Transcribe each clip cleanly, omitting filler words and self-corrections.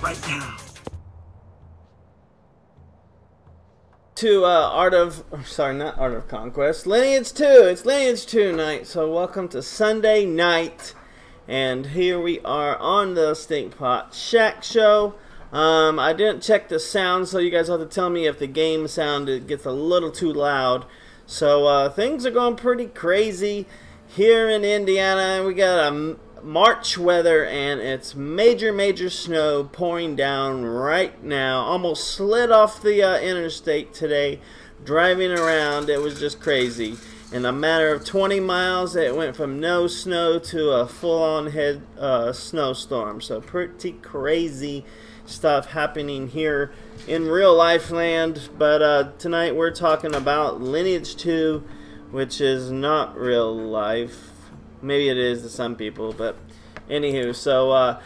right now. To not Art of Conquest, Lineage 2. It's Lineage 2 night, so welcome to Sunday night. And here we are on the Stinkpot Shack Show. I didn't check the sound, so you guys have to tell me if the game sound gets a little too loud. So things are going pretty crazy here in Indiana. We got a March weather, and it's major snow pouring down right now. Almost slid off the interstate today driving around. It was just crazy. In a matter of 20 miles, it went from no snow to a full-on head snowstorm. So pretty crazy stuff happening here in real life land. But tonight we're talking about Lineage 2, which is not real life. Maybe it is to some people, but anywho, so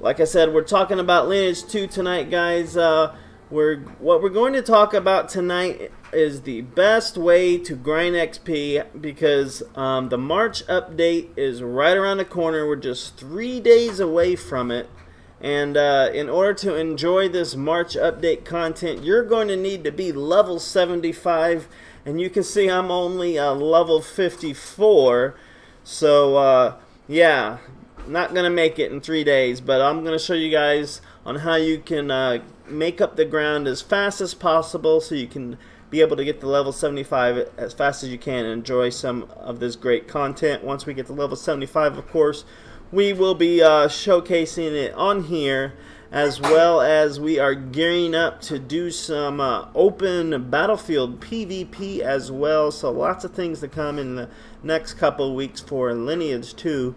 like I said, we're talking about Lineage 2 tonight, guys. What we're going to talk about tonight is the best way to grind XP, because the March update is right around the corner. We're just 3 days away from it, and in order to enjoy this March update content, you're going to need to be level 75, and you can see I'm only level 54. So yeah, not gonna make it in 3 days, but I'm gonna show you guys on how you can make up the ground as fast as possible, so you can be able to get to level 75 as fast as you can and enjoy some of this great content. Once we get to level 75, of course, we will be showcasing it on here, as well as we are gearing up to do some open battlefield PvP as well. So lots of things to come in the next couple of weeks for Lineage 2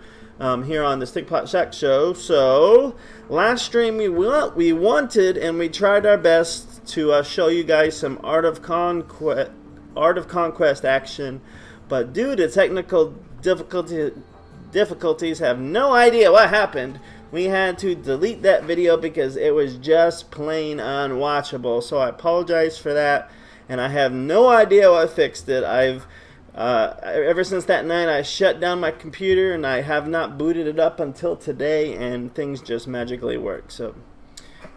here on the Stinkpot Shack Show. So last stream we wanted and we tried our best to show you guys some Art of Conquest action, but due to technical difficulties, have no idea what happened. We had to delete that video because it was just plain unwatchable. So I apologize for that, and I have no idea what fixed it. Ever since that night, I shut down my computer and I have not booted it up until today, and things just magically work. So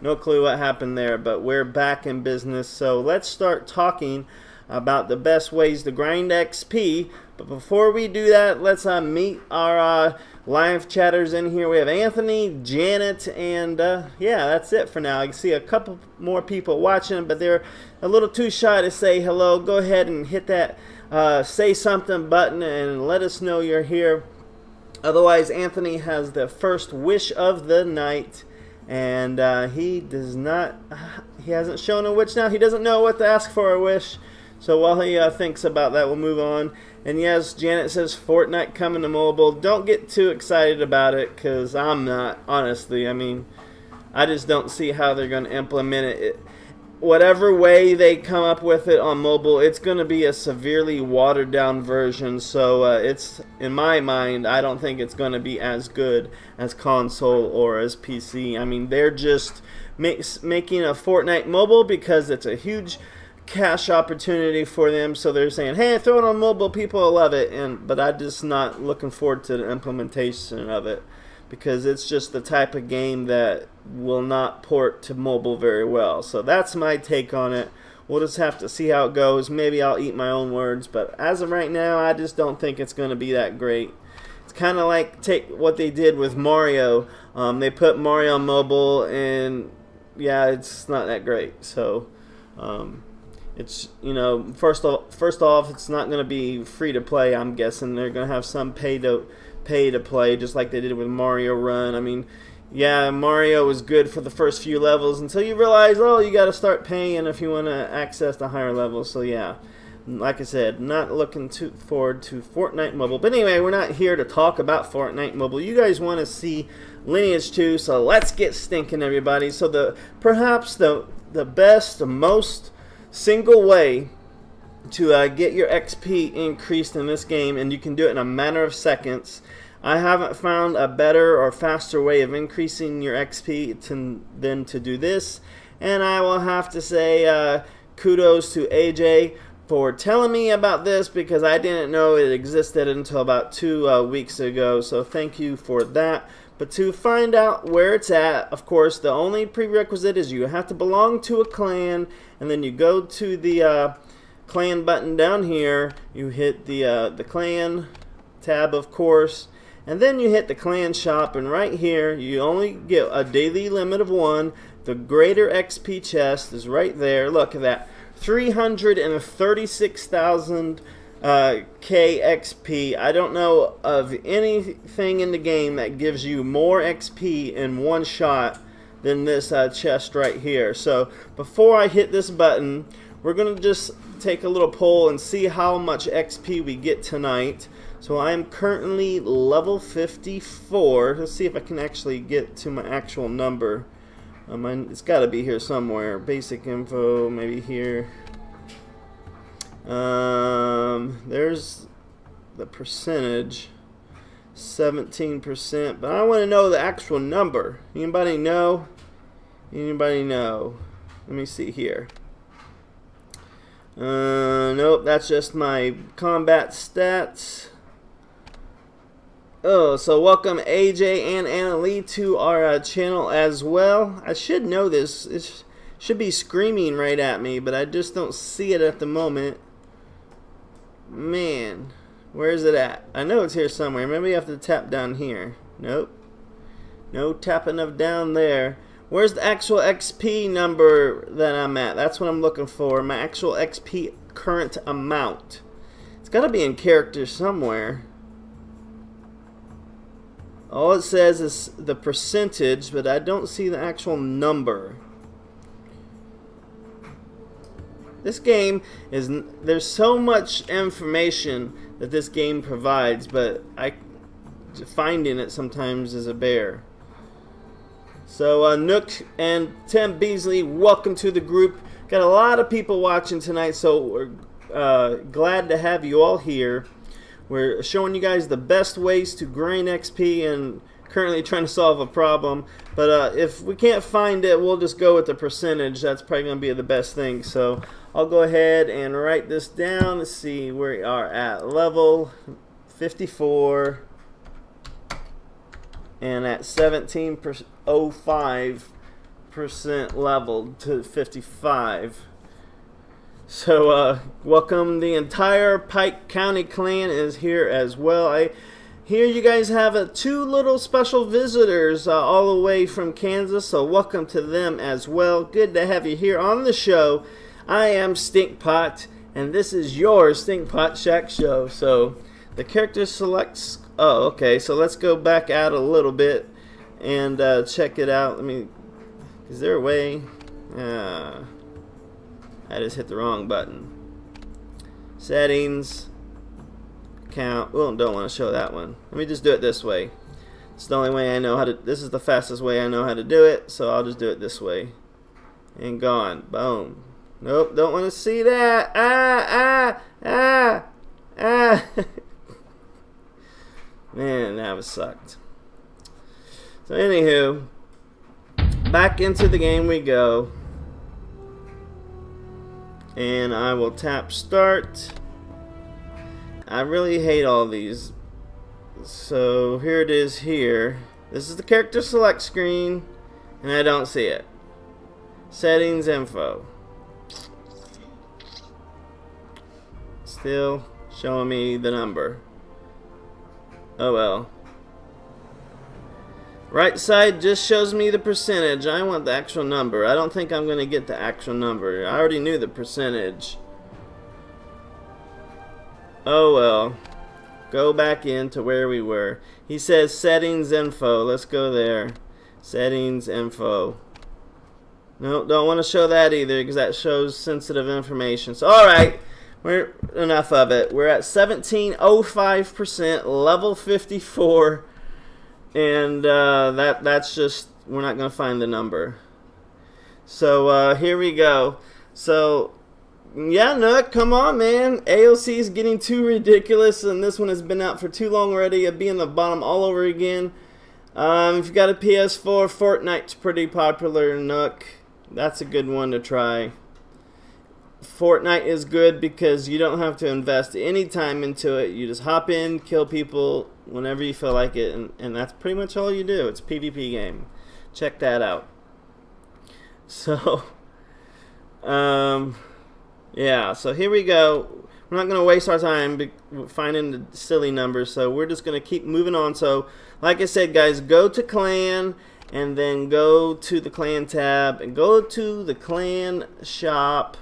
no clue what happened there, but we're back in business. So let's start talking about the best ways to grind XP. But before we do that, let's meet our live chatters in here. We have Anthony, Janet, and yeah, that's it for now. I can see a couple more people watching, but they're a little too shy to say hello. Go ahead and hit that say something button and let us know you're here. Otherwise, Anthony has the first wish of the night, and he hasn't shown a wish now. He doesn't know what to ask for a wish. So while he thinks about that, we'll move on. And yes, Janet says Fortnite coming to mobile. Don't get too excited about it, because I'm not, honestly. I mean, I just don't see how they're going to implement it. Whatever way they come up with it on mobile, it's going to be a severely watered down version. So it's, in my mind, I don't think it's going to be as good as console or as PC. I mean, they're just making a Fortnite mobile because it's a huge cash opportunity for them, so they're saying, hey, throw it on mobile, people will love it. But I'm just not looking forward to the implementation of it, because it's just the type of game that will not port to mobile very well. So that's my take on it. We'll just have to see how it goes. Maybe I'll eat my own words, but as of right now, I just don't think it's going to be that great. It's kind of like take what they did with Mario. They put Mario on mobile, and yeah, it's not that great. So it's, you know, first off, it's not going to be free to play. I'm guessing they're going to have some pay to play, just like they did with Mario Run. I mean, yeah, Mario was good for the first few levels until you realize, oh, you got to start paying if you want to access the higher levels. So yeah, like I said, not looking too forward to Fortnite Mobile. But anyway, we're not here to talk about Fortnite Mobile. You guys want to see Lineage 2, so let's get stinking, everybody. So perhaps the best, the most single way to get your XP increased in this game, and you can do it in a matter of seconds. I haven't found a better or faster way of increasing your XP than to do this, and I will have to say kudos to AJ for telling me about this, because I didn't know it existed until about 2 weeks ago, so thank you for that. But to find out where it's at, of course, the only prerequisite is you have to belong to a clan, and then you go to the clan button down here. You hit the clan tab, of course, and then you hit the clan shop, and right here you only get a daily limit of 1. The greater XP chest is right there. Look at that, 336,000 KXP. I don't know of anything in the game that gives you more XP in one shot than this chest right here. So before I hit this button, we're gonna just take a little poll and see how much XP we get tonight. So I'm currently level 54. Let's see if I can actually get to my actual number. It's got to be here somewhere. Basic info, maybe here. There's the percentage, 17%, but I want to know the actual number. Anybody know? Anybody know? Let me see here. Nope, that's just my combat stats. Oh, so welcome AJ and Anna Lee to our channel as well. I should know this. It should be screaming right at me, but I just don't see it at the moment. Man, where is it at? I know it's here somewhere. Maybe I have to tap down here. Nope. No tapping of down there. Where's the actual XP number that I'm at? That's what I'm looking for. My actual XP current amount. It's got to be in character somewhere. All it says is the percentage, but I don't see the actual number. This game is, there's so much information that this game provides, but finding it sometimes is a bear. So Nook and Tim Beasley, welcome to the group. Got a lot of people watching tonight, so we're glad to have you all here. We're showing you guys the best ways to grind XP and currently trying to solve a problem. But if we can't find it, we'll just go with the percentage. That's probably going to be the best thing. So I'll go ahead and write this down. Let's see where we are at. Level 54 and at 17.05% leveled to 55. So welcome. The entire Pike County clan is here as well. I hear you guys have two little special visitors all the way from Kansas, so welcome to them as well. Good to have you here on the show. I am Stinkpot, and this is your Stinkpot Shack Show. So the character selects. Oh, okay. So let's go back out a little bit and check it out. Let me. Is there a way? I just hit the wrong button. Settings. Count. Oh, don't want to show that one. Let me just do it this way. It's the only way I know how to. This is the fastest way I know how to do it, so I'll just do it this way. And gone. Boom. Nope, don't want to see that. Man, that was sucked. So anywho, back into the game we go. And I will tap start. I really hate all these. So here it is here. This is the character select screen, and I don't see it. Settings info. Still showing me the number. Oh well. Right side just shows me the percentage. I want the actual number. I don't think I'm going to get the actual number. I already knew the percentage. Oh well. Go back into where we were. He says settings info. Let's go there. Settings info. No, don't want to show that either because that shows sensitive information. So alright. We're enough of it. We're at 17.05%, level 54. And that's just, we're not going to find the number. So here we go. So yeah, Nook, come on, man. AOC is getting too ridiculous, and this one has been out for too long already. It'd be in the bottom all over again. If you got a PS4, Fortnite's pretty popular. Nook, that's a good one to try. Fortnite is good because you don't have to invest any time into it. You just hop in, kill people whenever you feel like it, and that's pretty much all you do. It's a PvP game. Check that out. So, yeah, so here we go. We're not going to waste our time finding the silly numbers, so we're just going to keep moving on. So, like I said, guys, go to clan, and then go to the clan tab, and go to the clan shop,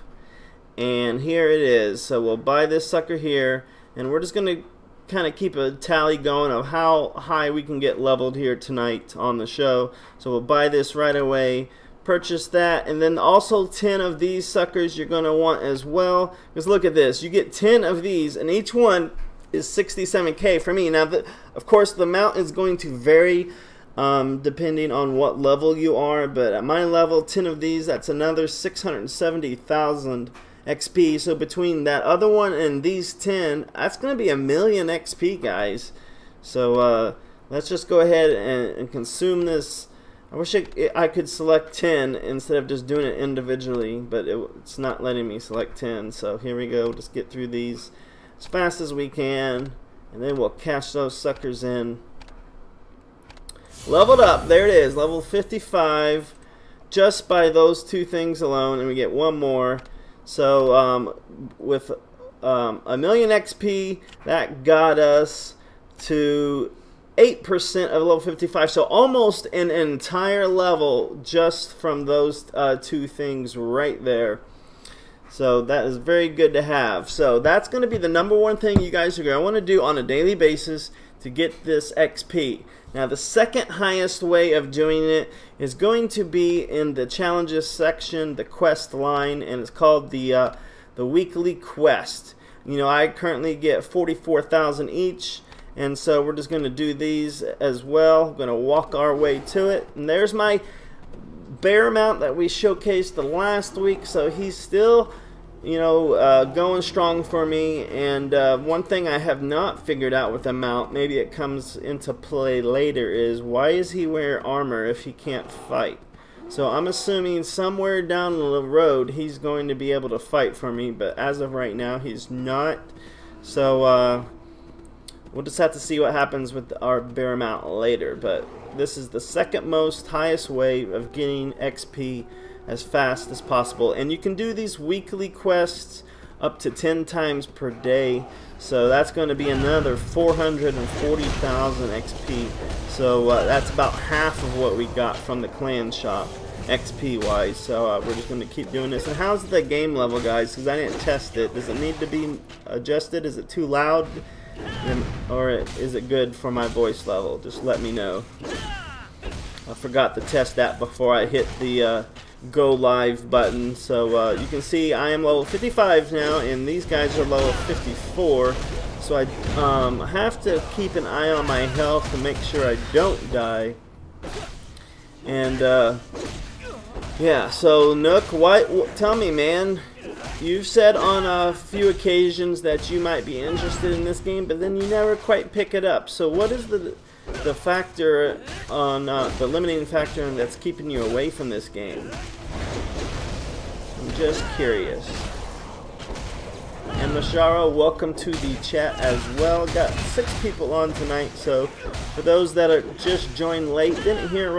and here it is. So we'll buy this sucker here, and we're just going to kind of keep a tally going of how high we can get leveled here tonight on the show. So we'll buy this right away, purchase that, and then also 10 of these suckers you're going to want as well, because look at this, you get 10 of these, and each one is 67k for me. Now, of course, the amount is going to vary depending on what level you are, but at my level, 10 of these, that's another 670,000 XP. So between that other one and these 10, that's going to be 1,000,000 XP, guys. So let's just go ahead and consume this. I wish I could select 10 instead of just doing it individually, but it's not letting me select 10. So here we go. Just get through these as fast as we can, and then we'll cash those suckers in. Leveled up. There it is. Level 55 just by those two things alone, and we get one more. So with 1,000,000 XP, that got us to 8% of level 55. So almost an entire level just from those two things right there. So that is very good to have. So that's going to be the #1 thing you guys are going to want to do on a daily basis to get this XP. Now, the second highest way of doing it is going to be in the challenges section, the quest line, and it's called the weekly quest. You know, I currently get 44,000 each, and so we're just going to do these as well. We're going to walk our way to it, and there's my bear mount that we showcased the last week. So he's still, you know, going strong for me. And one thing I have not figured out with the mount, maybe it comes into play later, is why is he wearing armor if he can't fight? So I'm assuming somewhere down the road he's going to be able to fight for me, but as of right now he's not. So we'll just have to see what happens with our bear mount later. But this is the second most highest way of getting XP as fast as possible, and you can do these weekly quests up to 10 times per day. So that's going to be another 440,000 XP. So that's about half of what we got from the clan shop XP wise. So we're just going to keep doing this. And how's the game level, guys? Because I didn't test it. Does it need to be adjusted? Is it too loud? Or is it good for my voice level? Just let me know. I forgot to test that before I hit the go live button. So you can see I am level 55 now, and these guys are level 54. So I have to keep an eye on my health to make sure I don't die. And yeah, so Nook, tell me, man. You've said on a few occasions that you might be interested in this game, but then you never quite pick it up. So what is the factor on the limiting factor that's keeping you away from this game? I'm just curious. And Mashara, welcome to the chat as well. Got 6 people on tonight, so for those that are just joined late, didn't hear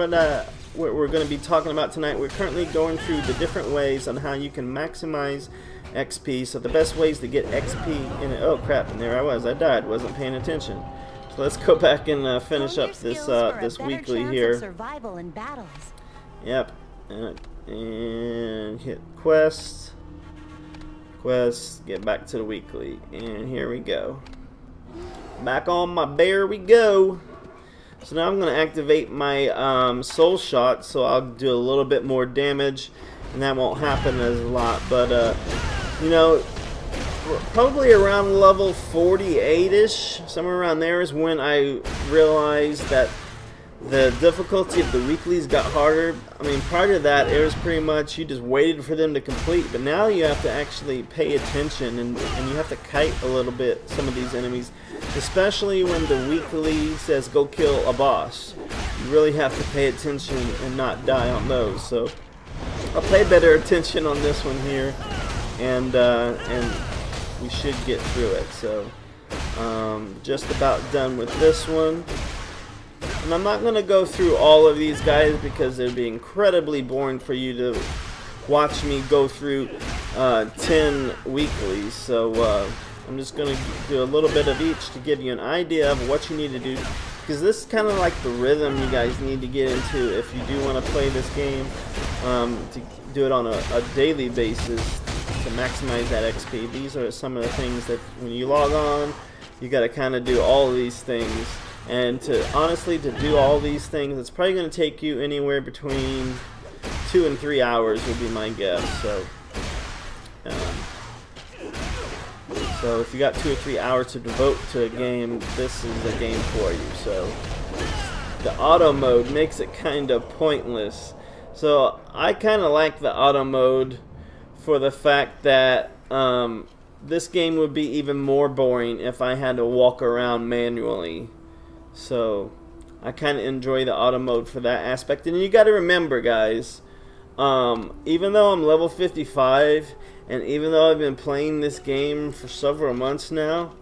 what we're going to be talking about tonight, we're currently going through the different ways on how you can maximize XP. So the best ways to get XP in it. Oh crap, and there I died, wasn't paying attention. So let's go back and finish up this this weekly here. Survival in battles. Yep, and hit quest, get back to the weekly, and here we go. Back on my bear we go. So now I'm going to activate my soul shot, so I'll do a little bit more damage, and that won't happen as a lot. But you know, probably around level 48ish, somewhere around there, is when I realized that the difficulty of the weeklies got harder. I mean, prior to that, it was pretty much you just waited for them to complete, but now you have to actually pay attention, and you have to kite a little bit some of these enemies, especially when the weekly says go kill a boss. You really have to pay attention and not die on those. So I'll pay better attention on this one here. and we should get through it. So just about done with this one. And I'm not going to go through all of these guys because it'd be incredibly boring for you to watch me go through 10 weeklies. So I'm just going to do a little bit of each to give you an idea of what you need to do, because this is kind of like the rhythm you guys need to get into if you do want to play this game, to do it on a daily basis to maximize that XP. These are some of the things that when you log on, you got to kind of do all of these things. And honestly, to do all these things, it's probably going to take you anywhere between 2 and 3 hours would be my guess. So if you got 2 or 3 hours to devote to a game, this is a game for you. So the auto mode makes it kind of pointless. So I kind of like the auto mode for the fact that this game would be even more boring if I had to walk around manually. So I kind of enjoy the auto mode for that aspect. And you got to remember, guys, even though I'm level 55 and even though I've been playing this game for several months now,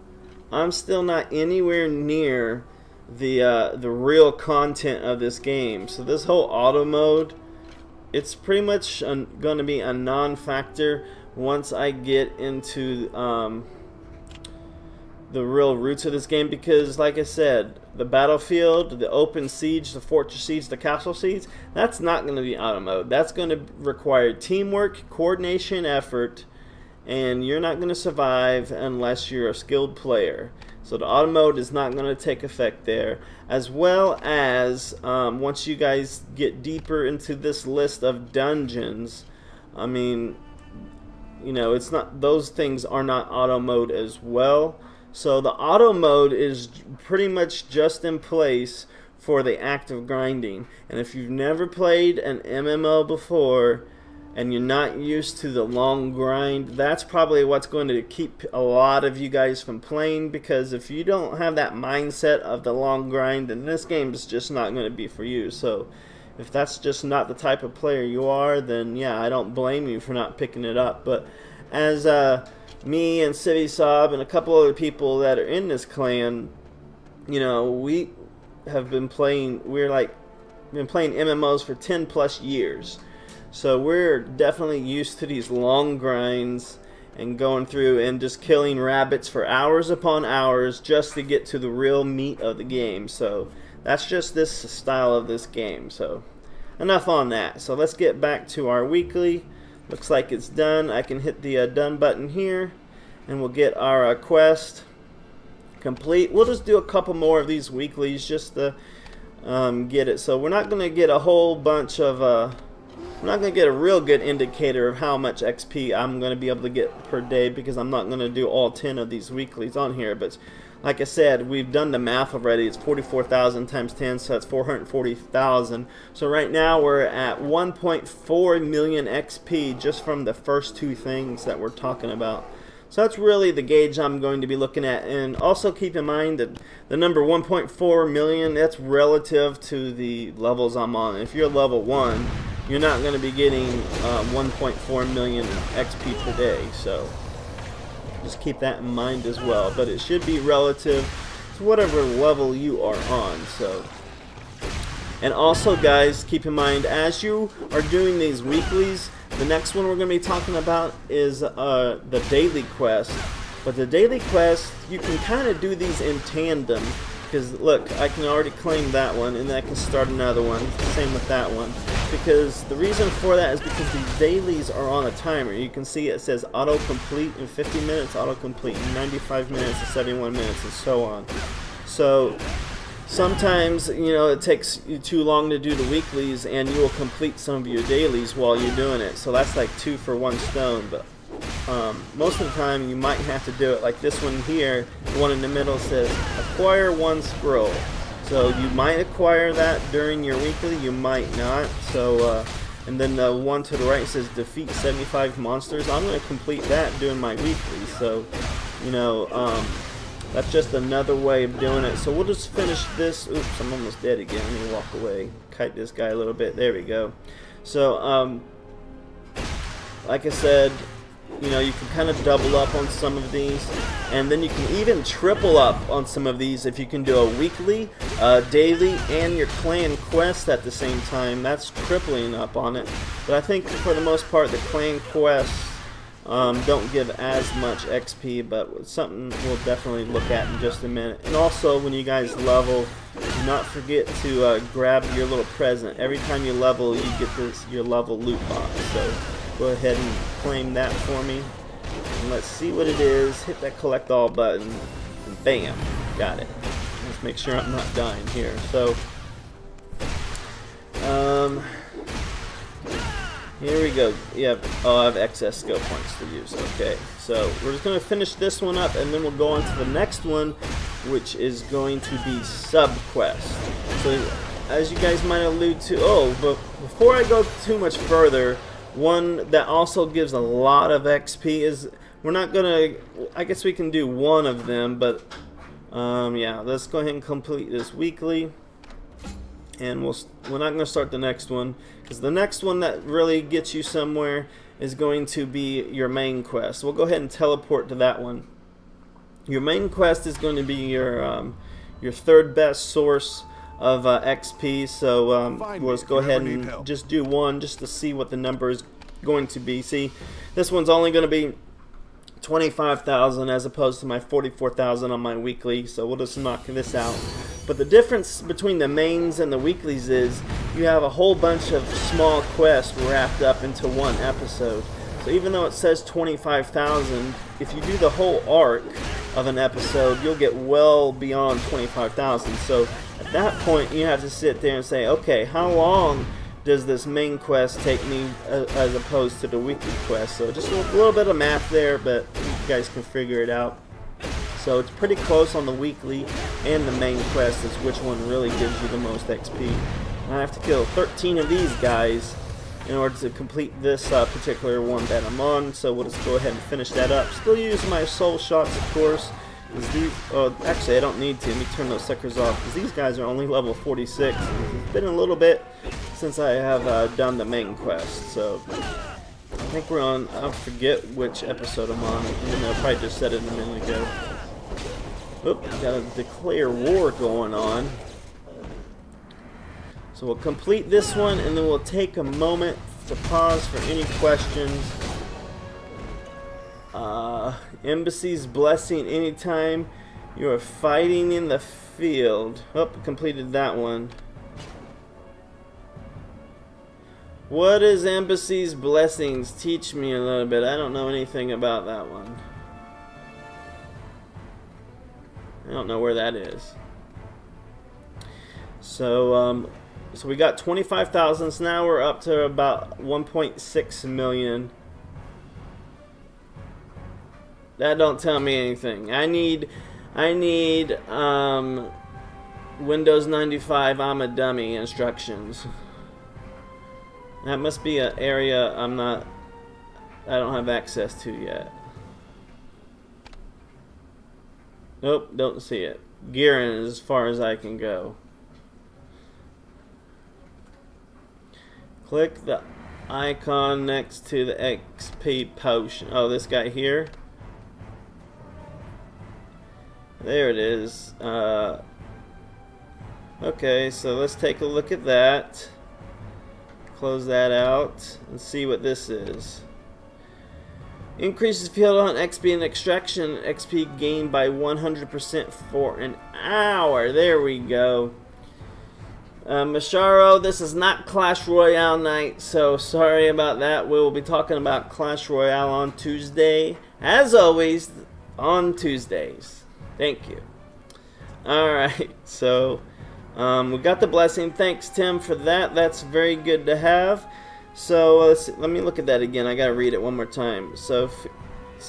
I'm still not anywhere near the real content of this game. So this whole auto mode, it's pretty much going to be a non-factor once I get into the real roots of this game, because like I said, the battlefield, the open siege, the fortress siege, the castle siege, that's not going to be auto mode. That's going to require teamwork, coordination, effort, and you're not going to survive unless you're a skilled player. So the auto mode is not going to take effect there. As well as once you guys get deeper into this list of dungeons, I mean, you know, it's not, those things are not auto mode as well. So the auto mode is pretty much just in place for the act of grinding. And if you've never played an MMO before and you're not used to the long grind, that's probably what's going to keep a lot of you guys from playing, because if you don't have that mindset of the long grind, then this game is just not going to be for you. So if that's just not the type of player you are, then yeah, I don't blame you for not picking it up. But as me and Civisob and a couple other people that are in this clan, you know, we have been playing, been playing MMOs for 10 plus years. So we're definitely used to these long grinds and going through and just killing rabbits for hours upon hours just to get to the real meat of the game. So that's just this style of this game. So enough on that. So let's get back to our weekly. Looks like it's done. I can hit the done button here and we'll get our quest complete. We'll just do a couple more of these weeklies just to get it. So we're not going to get a whole bunch of we're not going to get a real good indicator of how much XP I'm going to be able to get per day, because I'm not going to do all 10 of these weeklies on here. But like I said, we've done the math already. It's 44,000 times 10, so that's 440,000. So right now we're at 1.4 million XP just from the first two things that we're talking about. So that's really the gauge I'm going to be looking at. And also keep in mind that the number 1.4 million, that's relative to the levels I'm on. If you're level 1, you're not going to be getting 1.4 million XP per day. So just keep that in mind as well. But it should be relative to whatever level you are on. So, and also guys, keep in mind, as you are doing these weeklies, the next one we're going to be talking about is the daily quest. But the daily quest, you can kind of do these in tandem. Because look, I can already claim that one, and then I can start another one. Same with that one. Because the reason for that is because these dailies are on a timer. You can see it says auto-complete in 50 minutes, auto-complete in 95 minutes, and 71 minutes, and so on. So sometimes, you know, it takes you too long to do the weeklies, and you will complete some of your dailies while you're doing it. So that's like 2 for 1 stone. But most of the time, you might have to do it like this one here. The one in the middle says acquire 1 scroll. So you might acquire that during your weekly, you might not. So, and then the one to the right says defeat 75 monsters. I'm going to complete that during my weekly. So, you know, that's just another way of doing it. So we'll just finish this. Oops, I'm almost dead again. Let me walk away. Kite this guy a little bit. There we go. So, like I said, you know, you can kind of double up on some of these, and then you can even triple up on some of these if you can do a weekly, daily, and your clan quest at the same time. That's tripling up on it. But I think for the most part, the clan quests don't give as much XP, but something we'll definitely look at in just a minute. And also, when you guys level, do not forget to grab your little present. Every time you level, you get your level loot box. So go ahead and claim that for me. And let's see what it is. Hit that collect all button. And bam, got it. Let's make sure I'm not dying here. So, here we go. Yeah, oh, I have excess skill points to use. Okay, so we're just going to finish this one up, and then we'll go on to the next one, which is going to be sub-quest. So, as you guys might allude to, but before I go too much further, one that also gives a lot of XP is, we're not going to, I guess we can do one of them, but, yeah, let's go ahead and complete this weekly. And we're not going to start the next one, because the next one that really gets you somewhere is going to be your main quest. We'll go ahead and teleport to that one. Your main quest is going to be your third best source of XP. So we'll just go ahead and just do one, just to see what the number is going to be. See, this one's only going to be 25,000 as opposed to my 44,000 on my weekly, so we'll just knock this out. But the difference between the mains and the weeklies is you have a whole bunch of small quests wrapped up into one episode. So even though it says 25,000, if you do the whole arc of an episode, you'll get well beyond 25,000. So at that point, you have to sit there and say, okay, how long does this main quest take me as opposed to the weekly quest? So just a little bit of math there, but you guys can figure it out. So it's pretty close on the weekly and the main quest as which one really gives you the most XP. And I have to kill 13 of these guys in order to complete this particular one that I'm on. So we'll just go ahead and finish that up. Still use my soul shots, of course. Actually, I don't need to. Let me turn those suckers off, because these guys are only level 46. It's been a little bit since I have done the main quest. So I think we're on, I forget which episode I'm on. Even though I probably just said it a minute ago. Oop, got a declare war going on. So we'll complete this one, and then we'll take a moment to pause for any questions. Embassy's blessing anytime you are fighting in the field. Oh, completed that one. What is Embassy's blessings? Teach me a little bit. I don't know anything about that one. I don't know where that is. So, so we got 25,000. So now we're up to about 1.6 million. That don't tell me anything. I need Windows 95 I'm a dummy instructions. That must be an area I don't have access to yet. Nope, don't see it. Gearing is as far as I can go. Click the icon next to the XP potion. Oh, this guy here. There it is. Okay, so let's take a look at that. Close that out and see what this is. Increases field on XP and extraction XP gained by 100% for an hour. There we go. Masharo, this is not Clash Royale night, so sorry about that. We will be talking about Clash Royale on Tuesday. As always, on Tuesdays. Thank you. Alright, so we got the blessing. Thanks, Tim, for that. That's very good to have. So let me look at that again. I gotta read it one more time. So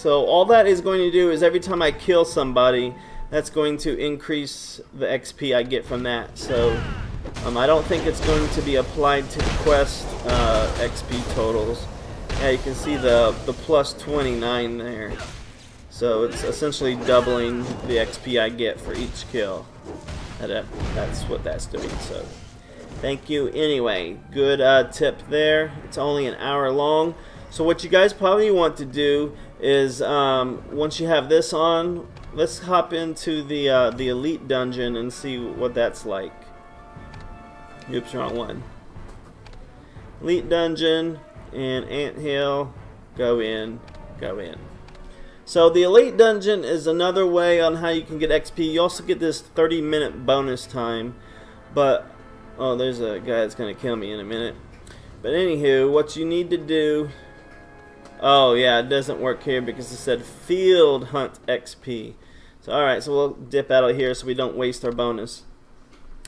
all that is going to do is every time I kill somebody, that's going to increase the XP I get from that. So I don't think it's going to be applied to the quest XP totals. Yeah, you can see the plus 29 there. So it's essentially doubling the XP I get for each kill. That's what that's doing. So thank you anyway. Good tip there. It's only an hour long. So what you guys probably want to do is once you have this on, let's hop into the elite dungeon and see what that's like. Oops, wrong one. Elite dungeon and anthill. Go in. Go in. So the elite dungeon is another way on how you can get XP. You also get this 30-minute bonus time. But oh, there's a guy that's gonna kill me in a minute. But anywho, what you need to do. Oh yeah, it doesn't work here because it said field hunt XP. So alright, so we'll dip out of here so we don't waste our bonus.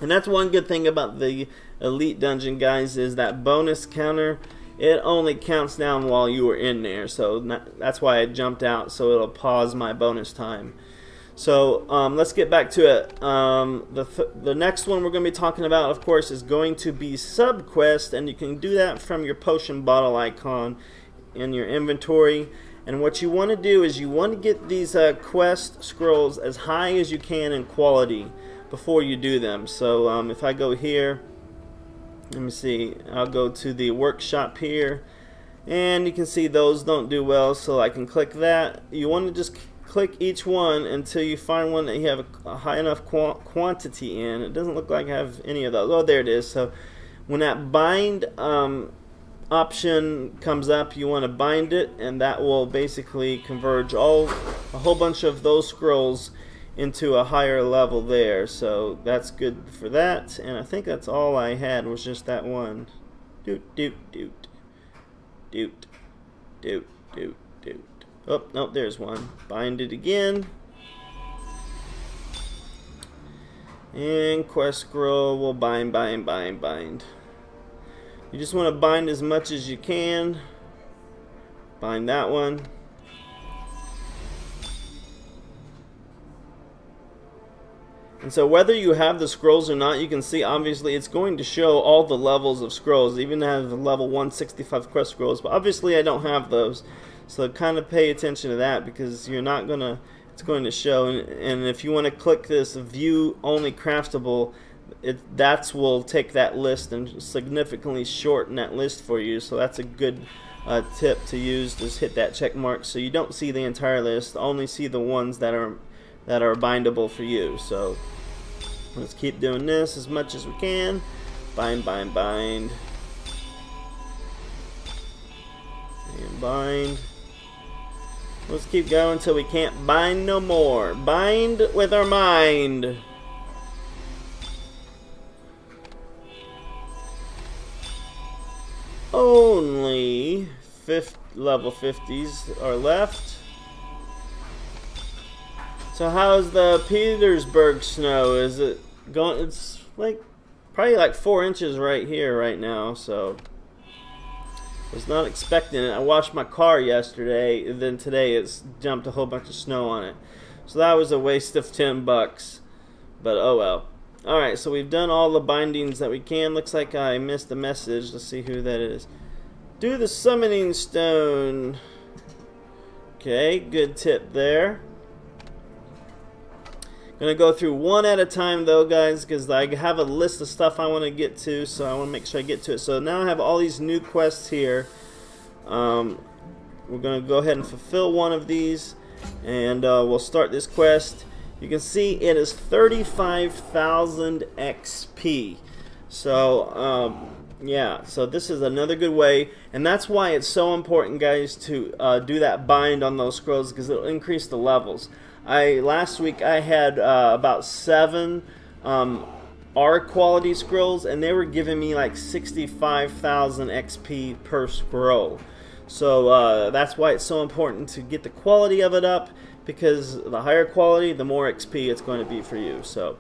And that's one good thing about the elite dungeon, guys, is that bonus counter, it only counts down while you were in there. So that's why I jumped out, so it'll pause my bonus time. So let's get back to it. The next one we're going to be talking about, of course, is going to be subquest, and you can do that from your potion bottle icon in your inventory. And what you want to do is you want to get these quest scrolls as high as you can in quality before you do them. So if I go here, let me see, I'll go to the workshop here, and you can see those don't do well, so I can click that. You want to just click each one until you find one that you have a high enough quantity in. It doesn't look like I have any of those. Oh, there it is. So when that bind option comes up, you want to bind it, and that will basically converge a whole bunch of those scrolls into a higher level there. So that's good for that, and I think that's all I had was just that one. Doot doot doot doot doot doot doot. Oh no, there's one. Bind it again, and quest scroll will bind. You just want to bind as much as you can. Bind that one. And so whether you have the scrolls or not, you can see obviously it's going to show all the levels of scrolls, even have the level 165 quest scrolls, but obviously I don't have those. So kind of pay attention to that, because you're not gonna, it's going to show, and if you want to click this view only craftable, that will take that list and significantly shorten that list for you. So that's a good tip to use. Just hit that check mark so you don't see the entire list, only see the ones that are bindable for you. So let's keep doing this as much as we can. Bind, bind, bind, and bind. Let's keep going until we can't bind no more. Bind with our mind. Only level 50s are left. So how's the Petersburg snow? Is it going? It's like probably like 4 inches right here right now. So was not expecting it. I washed my car yesterday, and then today it's jumped a whole bunch of snow on it. So that was a waste of $10. But oh well. Alright, so we've done all the bindings that we can. Looks like I missed a message. Let's see who that is. Do the summoning stone. Okay, good tip there. Gonna go through one at a time though, guys, because I have a list of stuff I want to get to, so I want to make sure I get to it. So now I have all these new quests here. We're gonna go ahead and fulfill one of these, and we'll start this quest. You can see it is 35,000 XP. So yeah, so this is another good way, and that's why it's so important, guys, to do that bind on those scrolls, because it'll increase the levels. Last week I had about 7 R quality scrolls, and they were giving me like 65,000 XP per scroll. So that's why it's so important to get the quality of it up, because the higher quality, the more XP it's going to be for you. So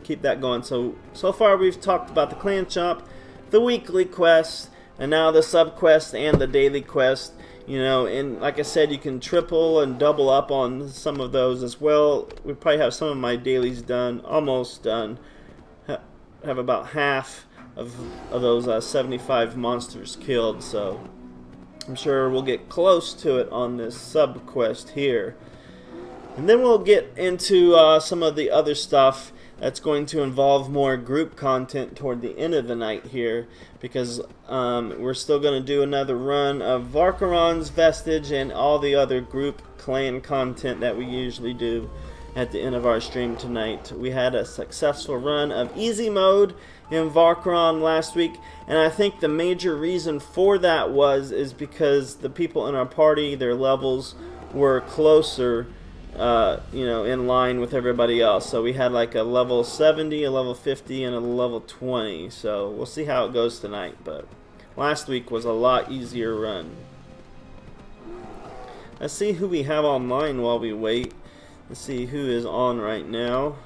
keep that going. So far we've talked about the clan shop, the weekly quests, and now the sub quest and the daily quest. You know, and like I said, you can triple and double up on some of those as well. We probably have some of my dailies done, almost done. Have about half of those 75 monsters killed, so I'm sure we'll get close to it on this sub quest here. And then we'll get into some of the other stuff that's going to involve more group content toward the end of the night here, because we're still going to do another run of Varkaron's Vestige and all the other group clan content that we usually do at the end of our stream tonight. We had a successful run of easy mode in Varkaron last week, and I think the major reason for that is because the people in our party, their levels were closer, you know, in line with everybody else. So we had like a level 70, a level 50, and a level 20. So we'll see how it goes tonight, but last week was a lot easier run. Let's see who we have online while we wait. Let's see who is on right now.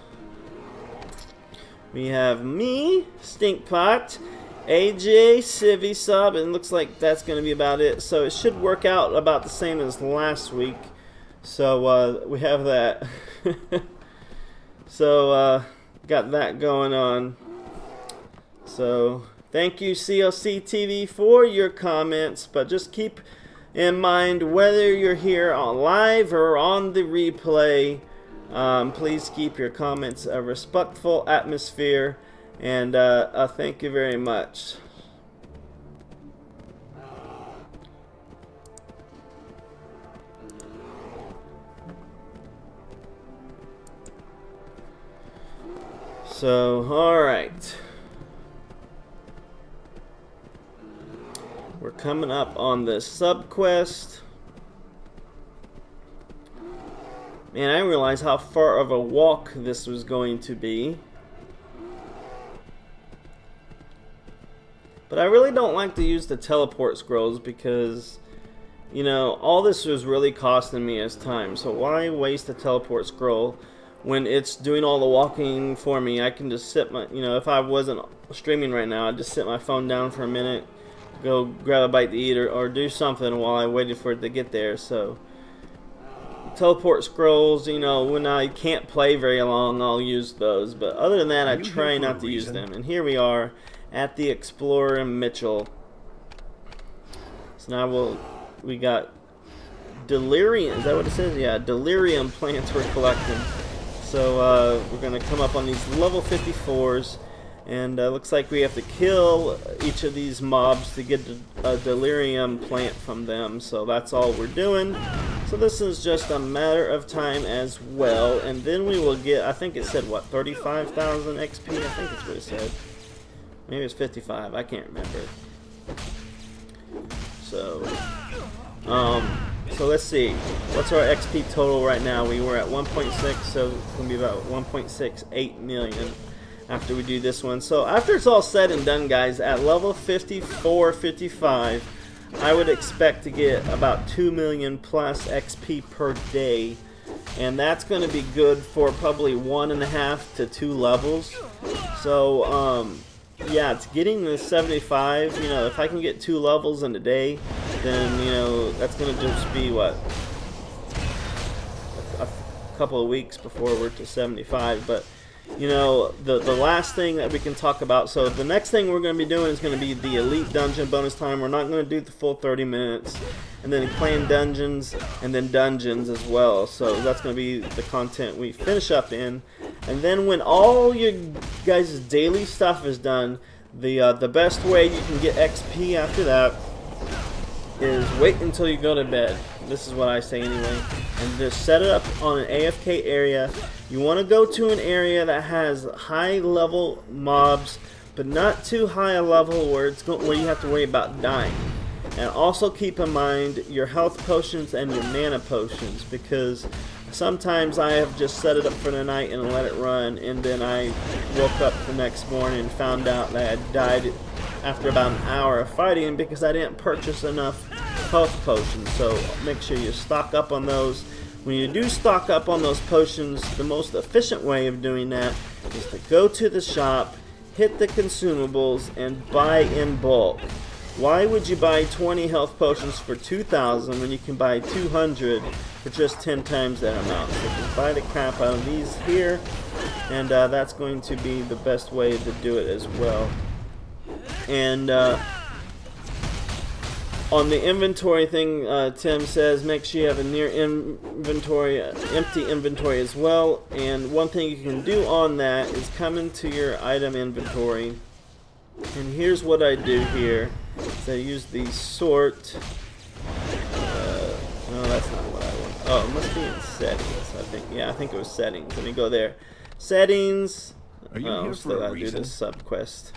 We have me, Stinkpot, AJ, Civvy Sub, and it looks like that's going to be about it. So it should work out about the same as last week. So we have that. So got that going on. So thank you, COC TV, for your comments, but just keep in mind, whether you're here on live or on the replay, please keep your comments a respectful atmosphere, and thank you very much. So, alright. We're coming up on the sub quest. Man, I didn't realize how far of a walk this was going to be. But I really don't like to use the teleport scrolls because, you know, all this was really costing me as time. So why waste a teleport scroll when it's doing all the walking for me? I can just sit my, you know, if I wasn't streaming right now, I'd just sit my phone down for a minute, go grab a bite to eat, or do something while I waited for it to get there. So teleport scrolls, you know, when I can't play very long, I'll use those, but other than that, I try not to use them. And here we are at the Explorer in Mitchell. So now we got delirium, is that what it says? Yeah, delirium plants we're collecting. So we're gonna come up on these level 54s, and looks like we have to kill each of these mobs to get a delirium plant from them. So that's all we're doing. So this is just a matter of time as well, and then we will get, I think it said what, 35,000 XP? I think that's what it said. Maybe it's 55, I can't remember. So so let's see, what's our XP total right now? We were at 1.6, so it's gonna be about 1.68 million after we do this one. So after it's all said and done, guys, at level 54, 55, I would expect to get about 2 million plus XP per day, and that's going to be good for probably 1.5 to 2 levels. So yeah, it's getting the 75. You know, if I can get 2 levels in a day, then, you know, that's going to just be what, a couple of weeks before we're to 75. But you know, the last thing that we can talk about, so the next thing we're going to be doing is going to be the Elite Dungeon bonus time. We're not going to do the full 30 minutes, and then playing dungeons, and then dungeons as well. So that's going to be the content we finish up in. And then when all your guys' daily stuff is done, the best way you can get XP after that is wait until you go to bed. This is what I say anyway. And just set it up on an AFK area. You want to go to an area that has high level mobs, but not too high a level where you have to worry about dying. And also keep in mind your health potions and your mana potions, because sometimes I have just set it up for the night and let it run, and then I woke up the next morning and found out that I had died after about an hour of fighting because I didn't purchase enough health potions. So make sure you stock up on those. When you do stock up on those potions, the most efficient way of doing that is to go to the shop, hit the consumables, and buy in bulk. Why would you buy 20 health potions for 2,000 when you can buy 200 for just 10 times that amount? So just buy the crap out of these here, and that's going to be the best way to do it as well. And On the inventory thing, Tim says make sure you have a near inventory, empty inventory as well. And one thing you can do on that is come into your item inventory. And here's what I do here. So I use the sort. No, that's not what I want. Oh, it must be in settings, I think. Yeah, I think it was settings. Let me go there. Settings. Are you here still for a gotta do reason? this sub quest.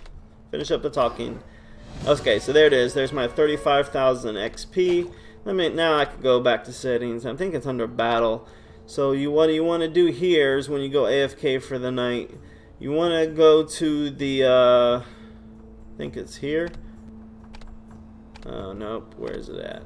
Finish up the talking. Okay, so there it is. There's my 35,000 XP. Now I can go back to settings. I think it's under battle. So what you want to do here is when you go AFK for the night, you want to go to the I think it's here. Oh nope, where is it at?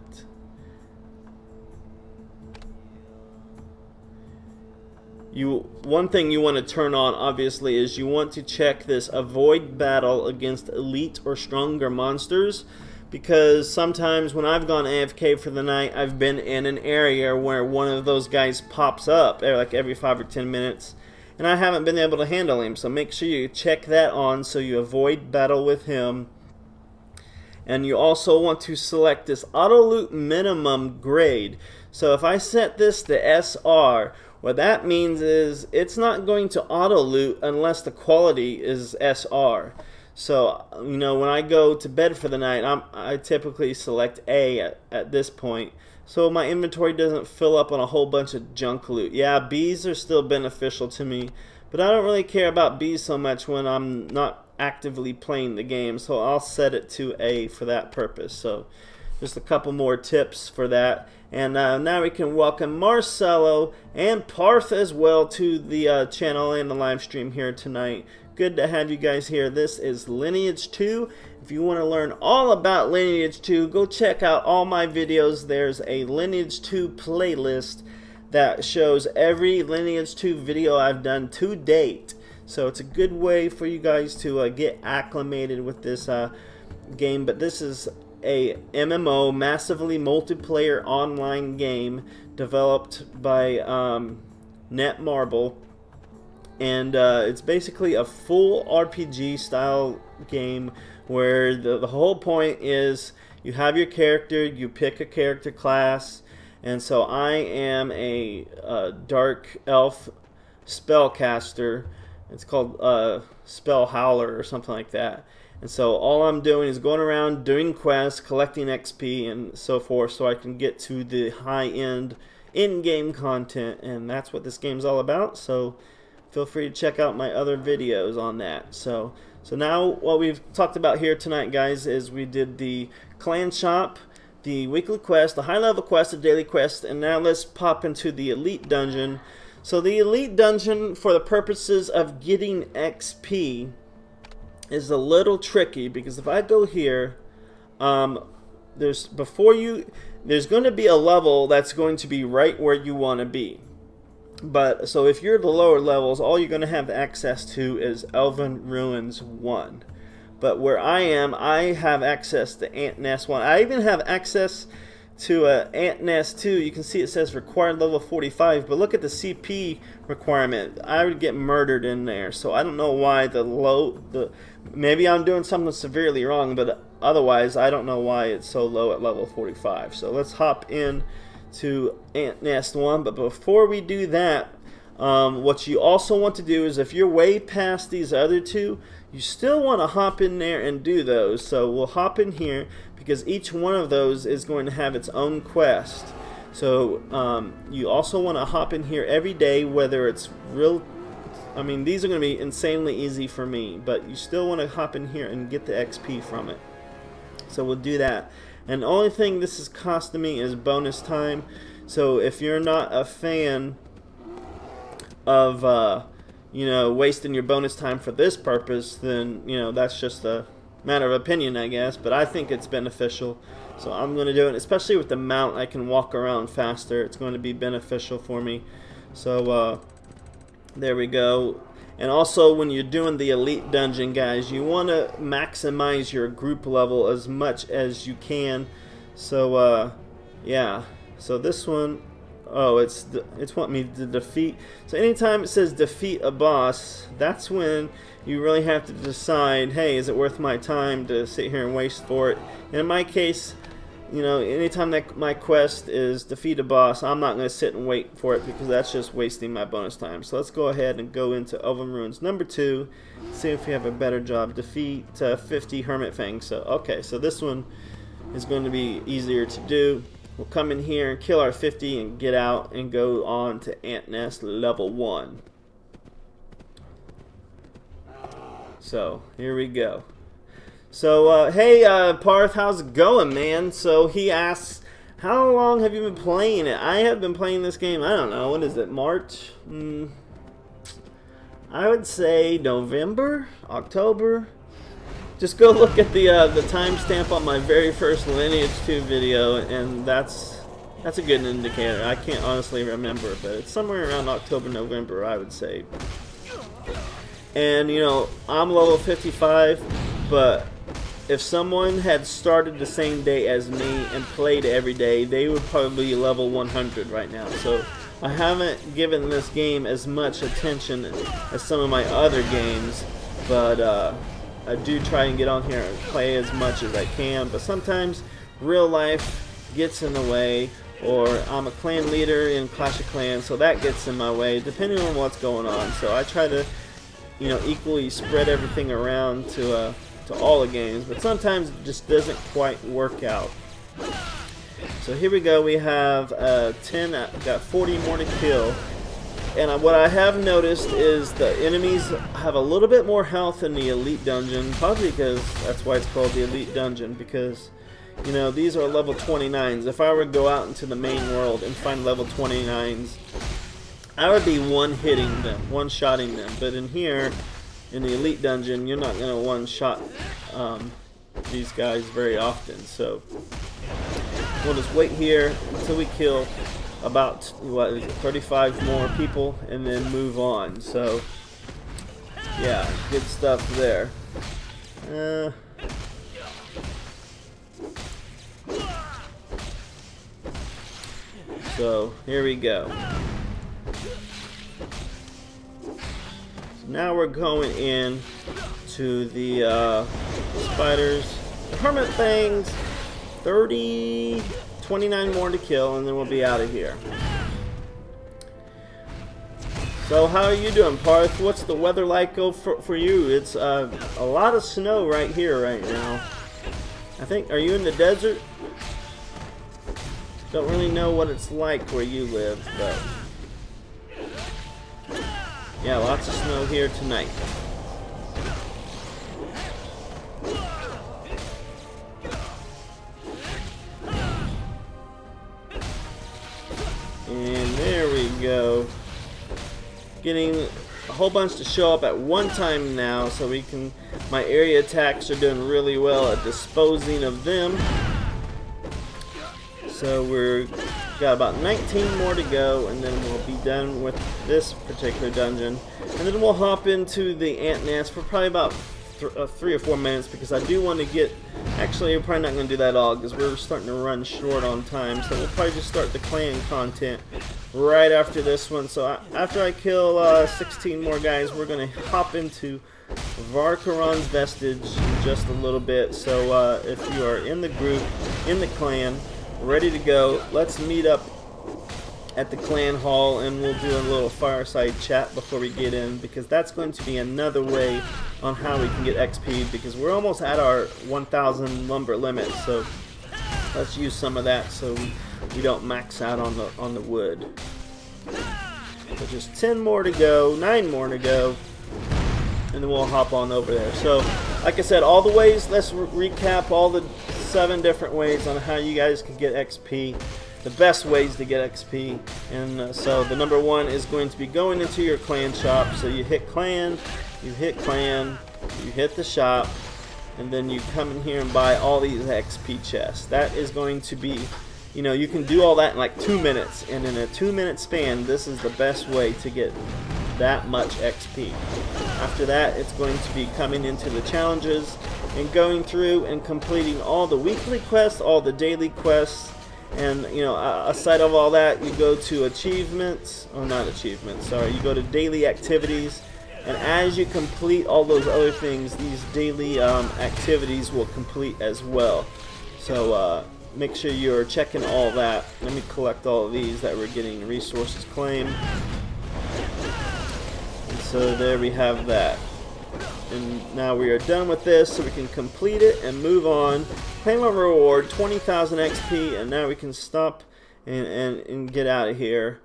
One thing you want to turn on, obviously, is you want to check this avoid battle against elite or stronger monsters, because sometimes when I've gone AFK for the night, I've been in an area where one of those guys pops up like every 5 or 10 minutes, and I haven't been able to handle him. So make sure you check that on so you avoid battle with him. And you also want to select this auto loot minimum grade. So if I set this to SR, what that means is it's not going to auto loot unless the quality is SR. So, you know, when I go to bed for the night, I typically select A at this point, so my inventory doesn't fill up on a whole bunch of junk loot. Yeah, Bs are still beneficial to me, but I don't really care about Bs so much when I'm not actively playing the game, so I'll set it to A for that purpose. So just a couple more tips for that. And now we can welcome Marcelo and Parth as well to the channel and the live stream here tonight. Good to have you guys here. This is Lineage 2. If you want to learn all about Lineage 2, go check out all my videos. There's a Lineage 2 playlist that shows every Lineage 2 video I've done to date. So it's a good way for you guys to get acclimated with this game. But this is a MMO, massively multiplayer online game developed by Netmarble, and it's basically a full RPG style game where the whole point is you have your character, you pick a character class, and so I am a dark elf spellcaster. It's called Spell Howler or something like that. And so all I'm doing is going around doing quests, collecting XP and so forth, so I can get to the high-end in-game content, and that's what this game's all about. So feel free to check out my other videos on that. So now what we've talked about here tonight, guys, is we did the clan shop, the weekly quest, the high-level quest, the daily quest, and now let's pop into the elite dungeon. So the elite dungeon, for the purposes of getting XP, is a little tricky, because if I go here, there's going to be a level that's going to be right where you want to be. But so if you're the lower levels, all you're going to have access to is Elven Ruins 1. But where I am, I have access to Ant Nest 1. I even have access to Ant Nest 2. You can see it says required level 45, but look at the CP requirement. I would get murdered in there. So I don't know why maybe I'm doing something severely wrong, but otherwise I don't know why it's so low at level 45. So let's hop in to Ant Nest 1. But before we do that, what you also want to do is, if you're way past these other two, you still want to hop in there and do those. So we'll hop in here, because each one of those is going to have its own quest. So you also want to hop in here every day, whether it's I mean, these are going to be insanely easy for me, but you still want to hop in here and get the XP from it. So we'll do that. And the only thing this is costing me is bonus time. So if you're not a fan of you know, wasting your bonus time for this purpose, then, you know, that's just a matter of opinion, I guess. But I think it's beneficial, so I'm going to do it. Especially with the mount, I can walk around faster. It's going to be beneficial for me. So there we go. And also, when you're doing the elite dungeon, guys, you want to maximize your group level as much as you can. So yeah, so this one, oh, it's wanting me to defeat. So anytime it says defeat a boss, that's when you really have to decide, hey, is it worth my time to sit here and waste for it? And in my case, you know, anytime that my quest is defeat a boss, I'm not going to sit and wait for it because that's just wasting my bonus time. So let's go ahead and go into Elven Ruins number 2, see if we have a better job. Defeat 50 Hermit Fangs. So okay, so this one is going to be easier to do. We'll come in here and kill our 50 and get out and go on to Ant Nest level 1. So here we go. So hey Parth, how's it going, man? So he asks, how long have you been playing it? I have been playing this game, I don't know, what is it, March? I would say November, October. Just go look at the timestamp on my very first Lineage 2 video, and that's a good indicator. I can't honestly remember, but it's somewhere around October, November, I would say. And you know, I'm level 55, but if someone had started the same day as me and played every day, they would probably be level 100 right now. So I haven't given this game as much attention as some of my other games, but I do try and get on here and play as much as I can. But sometimes real life gets in the way, or I'm a clan leader in Clash of Clans, so that gets in my way, depending on what's going on. So I try to, you know, equally spread everything around to all the games, but sometimes it just doesn't quite work out. So here we go. We have 10, got 40 more to kill, and what I have noticed is the enemies have a little bit more health in the Elite Dungeon, probably because that's why it's called the Elite Dungeon, because you know, these are level 29s. If I were to go out into the main world and find level 29s, I would be one-hitting them, one-shotting them. But in here, in the Elite Dungeon, you're not going to one-shot these guys very often. So we'll just wait here until we kill about, what is it, 35 more people, and then move on. So yeah, good stuff there. So here we go. Now we're going in to the spiders, the hermit fangs. 29 more to kill, and then we'll be out of here. So how are you doing, Parth? What's the weather like for you? It's a lot of snow right here right now. I think, are you in the desert? Don't really know what it's like where you live, but yeah, lots of snow here tonight. And there we go. Getting a whole bunch to show up at one time now, so we can, my area attacks are doing really well at disposing of them. So we're got about 19 more to go, and then we'll be done with this particular dungeon. And then we'll hop into the ant nest for probably about 3 or 4 minutes, because I do want to get, actually we're probably not going to do that all because we're starting to run short on time, so we'll probably just start the clan content right after this one. So after I kill 16 more guys, we're going to hop into Varkaron's Vestige in just a little bit. So if you are in the group, in the clan, ready to go, let's meet up at the clan hall, and we'll do a little fireside chat before we get in, because that's going to be another way on how we can get XP, because we're almost at our 1,000 lumber limit. So let's use some of that so we don't max out on the wood. So just 10 more to go, 9 more to go, and then we'll hop on over there. So like I said, all the ways, let's recap all the 7 different ways on how you guys can get XP, the best ways to get XP. And so the number 1 is going to be going into your clan shop. So you hit clan, you hit the shop, and then you come in here and buy all these XP chests. That is going to be, you know, you can do all that in like 2 minutes, and in a 2-minute span, this is the best way to get that much XP. After that, it's going to be coming into the challenges and going through and completing all the weekly quests, all the daily quests, and you know, aside of all that, you go to achievements, or not achievements, sorry, you go to daily activities, and as you complete all those other things, these daily activities will complete as well. So make sure you're checking all that. Let me collect all of these that we're getting resources claimed. And so there we have that. And now we are done with this, so we can complete it and move on. Claim a reward, 20,000 XP, and now we can stop and get out of here.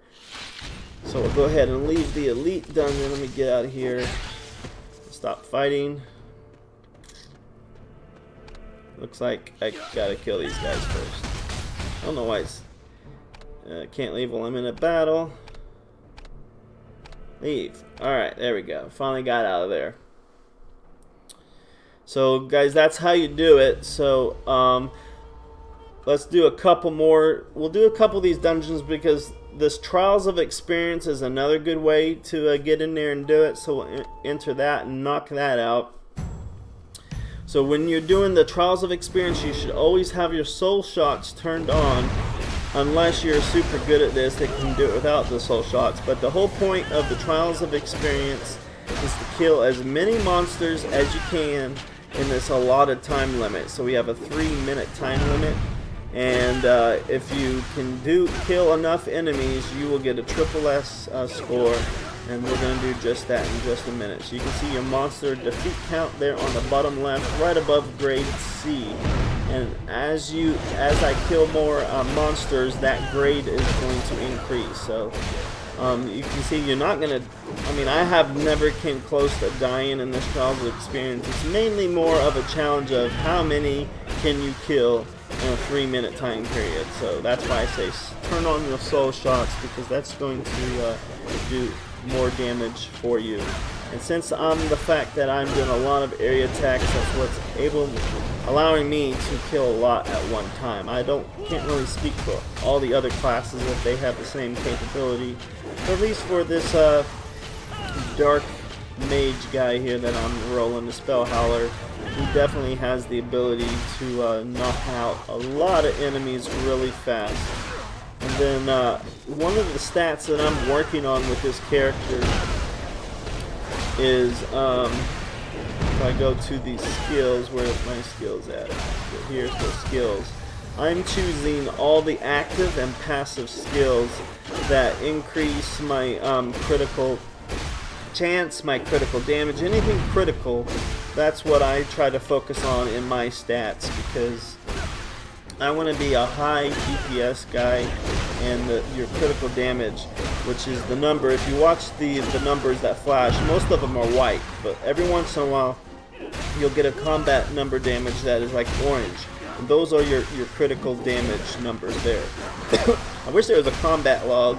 So we'll go ahead and leave the elite dungeon. Let me get out of here. Stop fighting. Looks like I gotta kill these guys first. I don't know why it's can't leave while I'm in a battle. Leave. Alright, there we go. Finally got out of there. So guys, that's how you do it. So let's do a couple more. We'll do a couple of these dungeons because this Trials of Experience is another good way to get in there and do it. So we'll enter that and knock that out. So when you're doing the Trials of Experience, you should always have your soul shots turned on, unless you're super good at this that can do it without the soul shots. But the whole point of the Trials of Experience is to kill as many monsters as you can in this allotted time limit. So we have a 3-minute time limit, and if you can kill enough enemies, you will get a triple S score. And we're going to do just that in just a minute. So you can see your monster defeat count there on the bottom left, right above grade C. And as I kill more monsters, that grade is going to increase. So you can see you're not going to, I mean, I have never came close to dying in this Trials of Experience. It's mainly more of a challenge of how many can you kill in a 3-minute time period. So that's why I say turn on your soul shots, because that's going to do more damage for you. And since the fact that I'm doing a lot of area attacks, that's what's allowing me to kill a lot at one time. I can't really speak for all the other classes if they have the same capability, but at least for this dark mage guy here that I'm rolling, the Spell Howler, he definitely has the ability to knock out a lot of enemies really fast. And then one of the stats that I'm working on with this character is, if I go to the skills, where are my skills at? Here's the skills. I'm choosing all the active and passive skills that increase my critical chance, my critical damage, anything critical. That's what I try to focus on in my stats, because I want to be a high DPS guy, and your critical damage, which is the number. If you watch the numbers that flash, most of them are white, but every once in a while you'll get a combat number damage that is like orange. And those are your critical damage numbers there. I wish there was a combat log,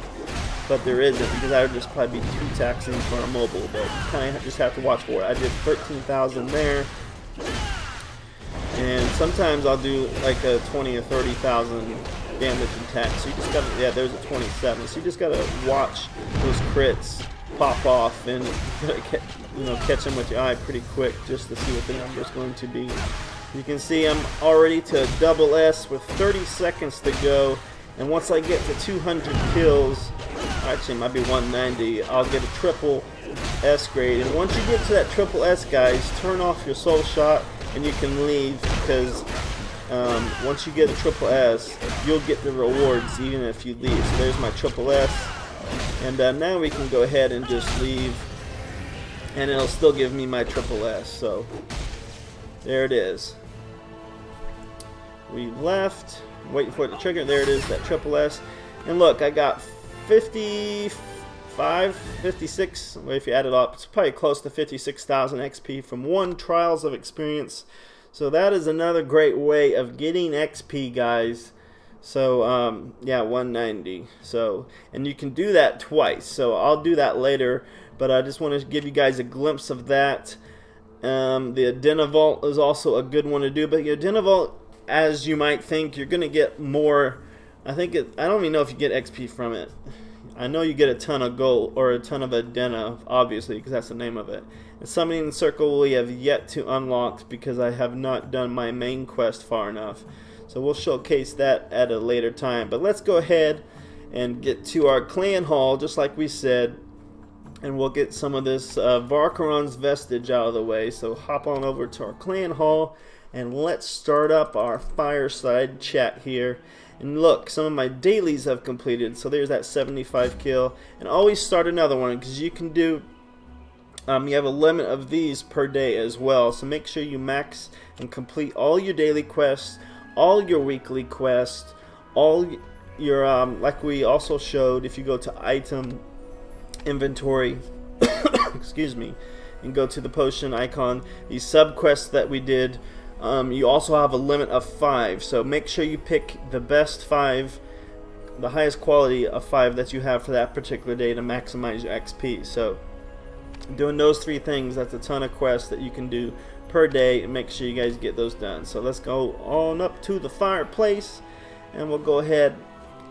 but there isn't, because that would just probably be too taxing for a mobile, but you kind of just have to watch for it. I did 13,000 there. And sometimes I'll do like a 20 or 30,000 damage attack. So you just gotta, yeah, there's a 27. So you just gotta watch those crits pop off, and catch them with your eye pretty quick, just to see what the number is going to be. You can see I'm already to double S with 30 seconds to go, and once I get to 200 kills, actually it might be 190, I'll get a triple S grade. And once you get to that triple S, guys, turn off your soul shot and you can leave, because once you get a triple S, you'll get the rewards even if you leave. So there's my triple S, and now we can go ahead and just leave, and it'll still give me my triple S. So there it is. We left, waiting for it to trigger. There it is, that triple S. And look, I got 55, 56, well, if you add it up, it's probably close to 56,000 XP from one Trials of Experience. So that is another great way of getting XP, guys. So yeah, 190. So, and you can do that twice. So I'll do that later, but I just want to give you guys a glimpse of that. The Adena Vault is also a good one to do, but your Adena Vault, as you might think, you're gonna get more. I don't even know if you get XP from it. I know you get a ton of gold, or a ton of Adena, obviously, because that's the name of it. And Summoning Circle we have yet to unlock, because I have not done my main quest far enough. So we'll showcase that at a later time. But let's go ahead and get to our clan hall, just like we said. And we'll get some of this Varkaron's vestige out of the way. So hop on over to our clan hall. and let's start up our fireside chat here. And look, some of my dailies have completed, so there's that 75 kill. And always start another one, because you can do, you have a limit of these per day as well. So make sure you max and complete all your daily quests, all your weekly quests, all your, like we also showed, if you go to item inventory, excuse me, and go to the potion icon, these subquests that we did, you also have a limit of 5, so make sure you pick the best 5, the highest quality of 5 that you have for that particular day to maximize your XP. So doing those 3 things, that's a ton of quests that you can do per day, and make sure you guys get those done. So let's go on up to the fireplace, and we'll go ahead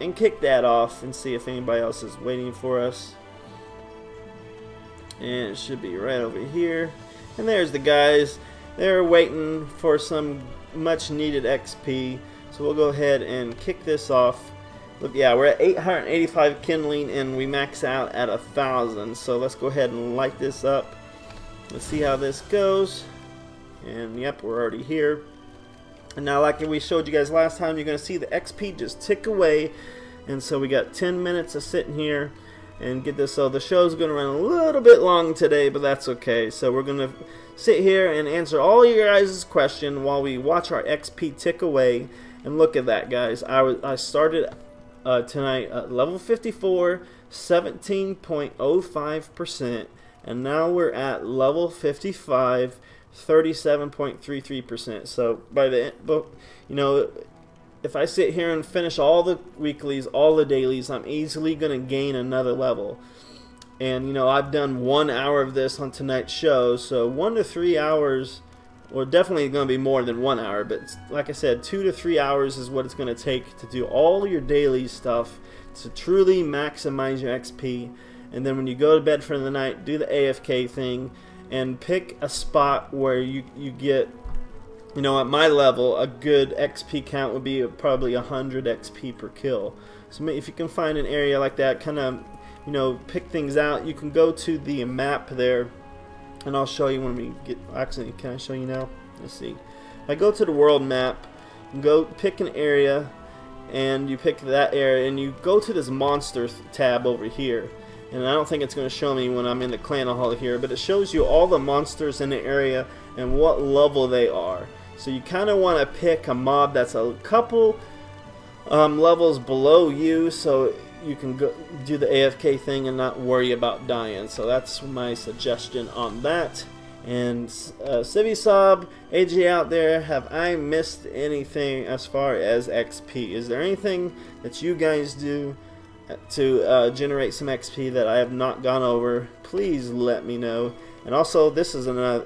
and kick that off and see if anybody else is waiting for us. And it should be right over here. And there's the guys. They're waiting for some much needed XP. So we'll go ahead and kick this off. Look, yeah, we're at 885 kindling and we max out at 1,000. So let's go ahead and light this up. Let's see how this goes. And yep, we're already here. And now, like we showed you guys last time, you're going to see the XP just tick away. And so we got 10 minutes of sitting here and get this. So the show's going to run a little bit long today, but that's okay. So we're going to sit here and answer all your guys' questions while we watch our XP tick away. And look at that, guys. I started tonight at level 54, 17.05%, and now we're at level 55, 37.33%. So by the end, you know, if I sit here and finish all the weeklies, all the dailies, I'm easily going to gain another level. And, you know, I've done 1 hour of this on tonight's show, so 1 to 3 hours, well, definitely going to be more than 1 hour, but like I said, 2 to 3 hours is what it's going to take to do all your daily stuff to truly maximize your XP. And then when you go to bed for the night, do the AFK thing and pick a spot where you get, you know, at my level, a good XP count would be probably 100 XP per kill. So if you can find an area like that, kind of, you know, pick things out. You can go to the map there, and I'll show you when we get. Actually, can I show you now? Let's see. If I go to the world map, you go pick an area, and you pick that area, and you go to this monster tab over here. And I don't think it's going to show me when I'm in the clan hall here, but it shows you all the monsters in the area and what level they are. So you kind of want to pick a mob that's a couple levels below you, so you can go do the AFK thing and not worry about dying. So that's my suggestion on that. And Civisob, AJ out there, have I missed anything as far as XP? Is there anything that you guys do to generate some XP that I have not gone over? Please let me know. And also, this is another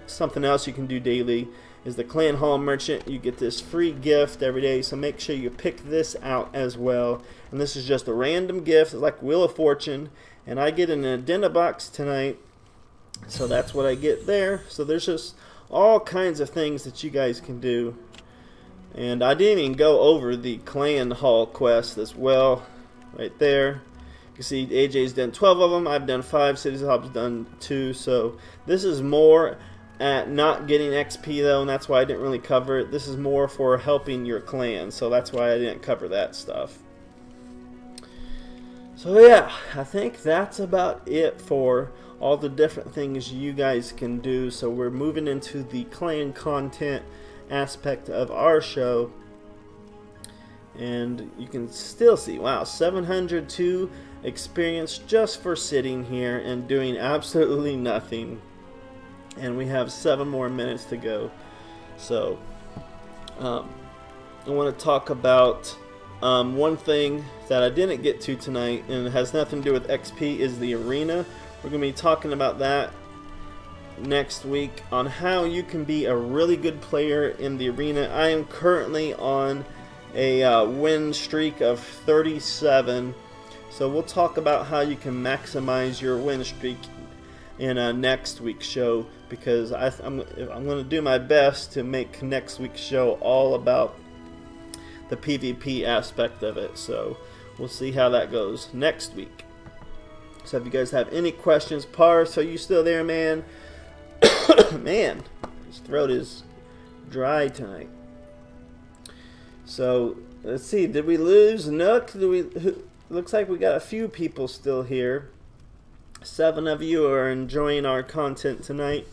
something else you can do daily, is the Clan Hall Merchant. You get this free gift every day, so make sure you pick this out as well. And this is just a random gift. It's like Wheel of Fortune, and I get an addenda box tonight, so that's what I get there. So there's just all kinds of things that you guys can do. And I didn't even go over the Clan Hall quest as well, right there. You can see AJ's done 12 of them. I've done 5. Civisob's done 2. So this is more at not getting XP though, and that's why I didn't really cover it. This is more for helping your clan, so that's why I didn't cover that stuff. So yeah, I think that's about it for all the different things you guys can do. So we're moving into the clan content aspect of our show, and you can still see, wow, 702 experience just for sitting here and doing absolutely nothing. And we have 7 more minutes to go. So I want to talk about one thing that I didn't get to tonight, and it has nothing to do with XP, is the arena. We're going to be talking about that next week, on how you can be a really good player in the arena. I am currently on a win streak of 37, so we'll talk about how you can maximize your win streak in next week's show, because I'm going to do my best to make next week's show all about the PvP aspect of it. So we'll see how that goes next week. So if you guys have any questions, Pars, are you still there, man? Man, his throat is dry tonight. So let's see. Did we lose Nook? Looks like we got a few people still here. 7 of you are enjoying our content tonight.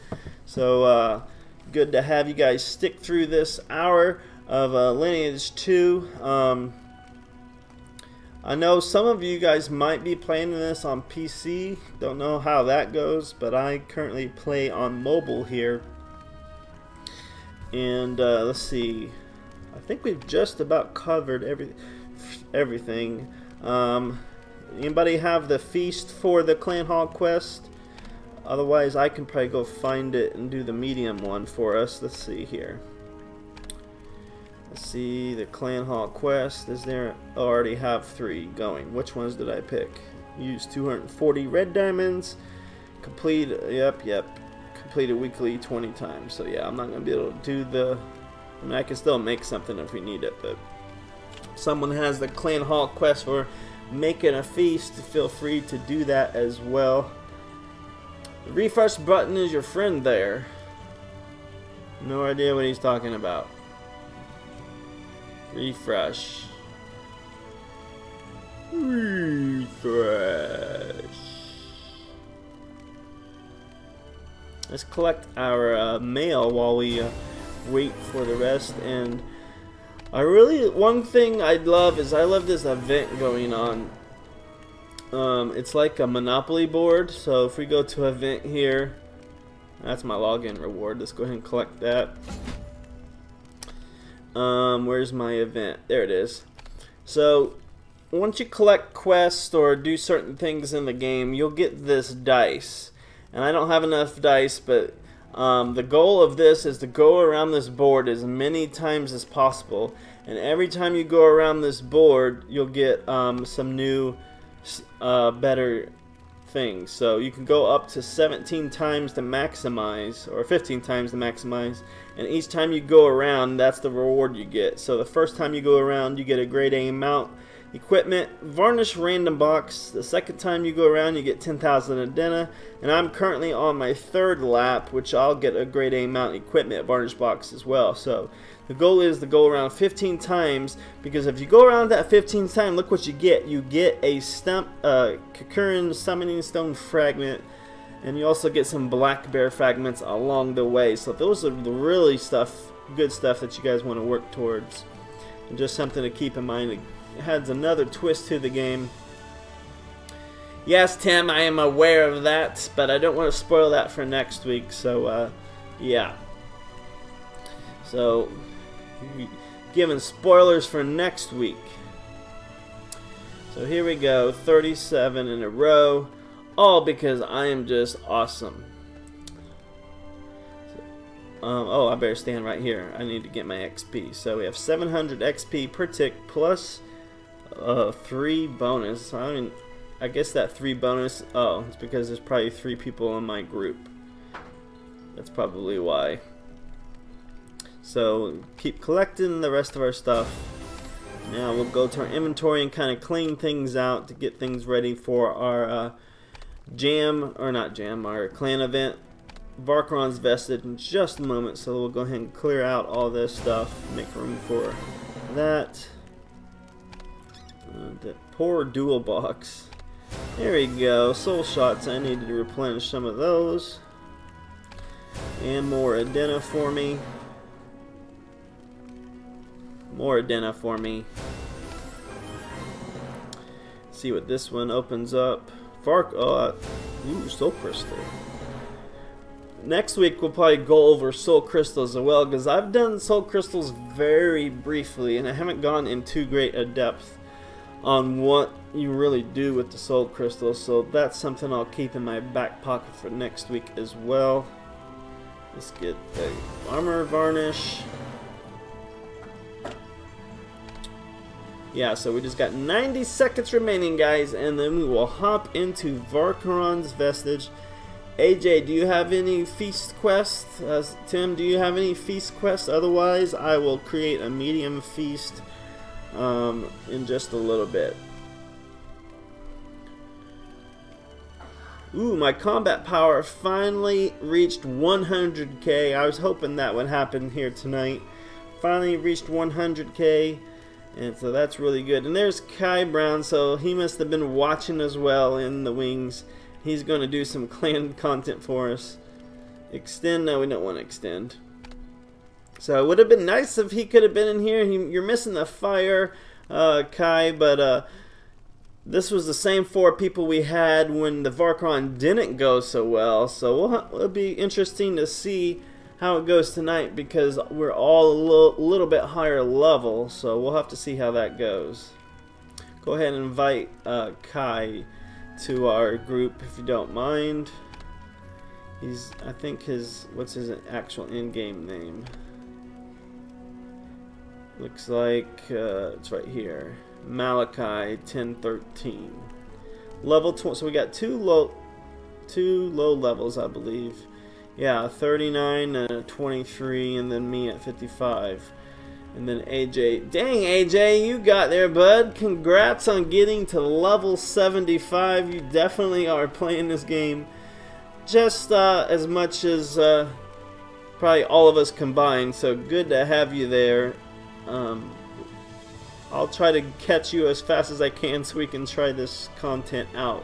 So good to have you guys stick through this hour of Lineage 2. I know some of you guys might be playing this on PC. Don't know how that goes, but I currently play on mobile here. And let's see. I think we've just about covered everything. Anybody have the feast for the Clan Hall quest? Otherwise, I can probably go find it and do the medium one for us. Let's see here. Let's see the Clan Hall quest. Is there? Oh, I already have 3 going. Which ones did I pick? Use 240 red diamonds. Complete. Yep. Completed weekly 20 times. So yeah, I'm not gonna be able to do the. I mean, I can still make something if we need it, but if someone has the Clan Hall quest for making a feast, feel free to do that as well. The refresh button is your friend there. No idea what he's talking about. Refresh. Let's collect our mail while we wait for the rest. And one thing I'd love is I love this event going on. It's like a Monopoly board. So if we go to event here, that's my login reward. Let's go ahead and collect that. Where's my event? There it is. So once you collect quests or do certain things in the game, you'll get this dice. And I don't have enough dice, but the goal of this is to go around this board as many times as possible. And every time you go around this board, you'll get some new, better things. So you can go up to 17 times to maximize, or 15 times to maximize. And each time you go around, that's the reward you get. So the first time you go around, you get a grade A mount, equipment, varnish random box. The second time you go around, you get 10,000 Adena. And I'm currently on my 3rd lap, which I'll get a grade A mount equipment varnish box as well. So the goal is to go around 15 times, because if you go around that 15th time, look what you get. You get a Kakurin summoning stone fragment, and you also get some black bear fragments along the way. So those are the really good stuff that you guys want to work towards. And just something to keep in mind. It adds another twist to the game. Yes, Tim, I am aware of that, but I don't want to spoil that for next week. So, yeah. So, giving spoilers for next week. So here we go, 37 in a row, all because I am just awesome. Oh, I better stand right here. I need to get my XP. So we have 700 XP per tick plus 3 bonus. I guess that 3 bonus, oh, it's because there's probably 3 people in my group. That's probably why. So keep collecting the rest of our stuff. Now we'll go to our inventory and kind of clean things out to get things ready for our our clan event. Varkaron's vested in just a moment, so we'll go ahead and clear out all this stuff, make room for that. That poor dual box. There we go. Soul shots. I needed to replenish some of those. And more Adena for me. More Adena for me. See what this one opens up. Ooh, Soul Crystal. Next week we'll probably go over Soul Crystals as well, because I've done Soul Crystals very briefly and I haven't gone in too great a depth on what you really do with the Soul Crystals. So that's something I'll keep in my back pocket for next week as well. Let's get the armor varnish. Yeah, so we just got 90 seconds remaining, guys, and then we will hop into Varkaron's Vestige. AJ, do you have any feast quests? Tim, do you have any feast quests? Otherwise, I will create a medium feast in just a little bit. Ooh, my combat power finally reached 100k. I was hoping that would happen here tonight. Finally reached 100k, and so that's really good. And there's Kai Brown, so he must have been watching as well in the wings. He's going to do some clan content for us. Extend? No, we don't want to extend. So it would have been nice if he could have been in here. You're missing the fire, Kai, but this was the same 4 people we had when the Varkron didn't go so well. So it'll be interesting to see how it goes tonight, because we're all a little bit higher level. So we'll have to see how that goes. Go ahead and invite Kai to our group if you don't mind. I think what's his actual in-game name? Looks like it's right here. Malachi 1013. Level 20. So we got two low levels, I believe. Yeah, 39 and a 23, and then me at 55. And then AJ. Dang, AJ, you got there, bud. Congrats on getting to level 75. You definitely are playing this game just as much as probably all of us combined. So good to have you there. I'll try to catch you as fast as I can so we can try this content out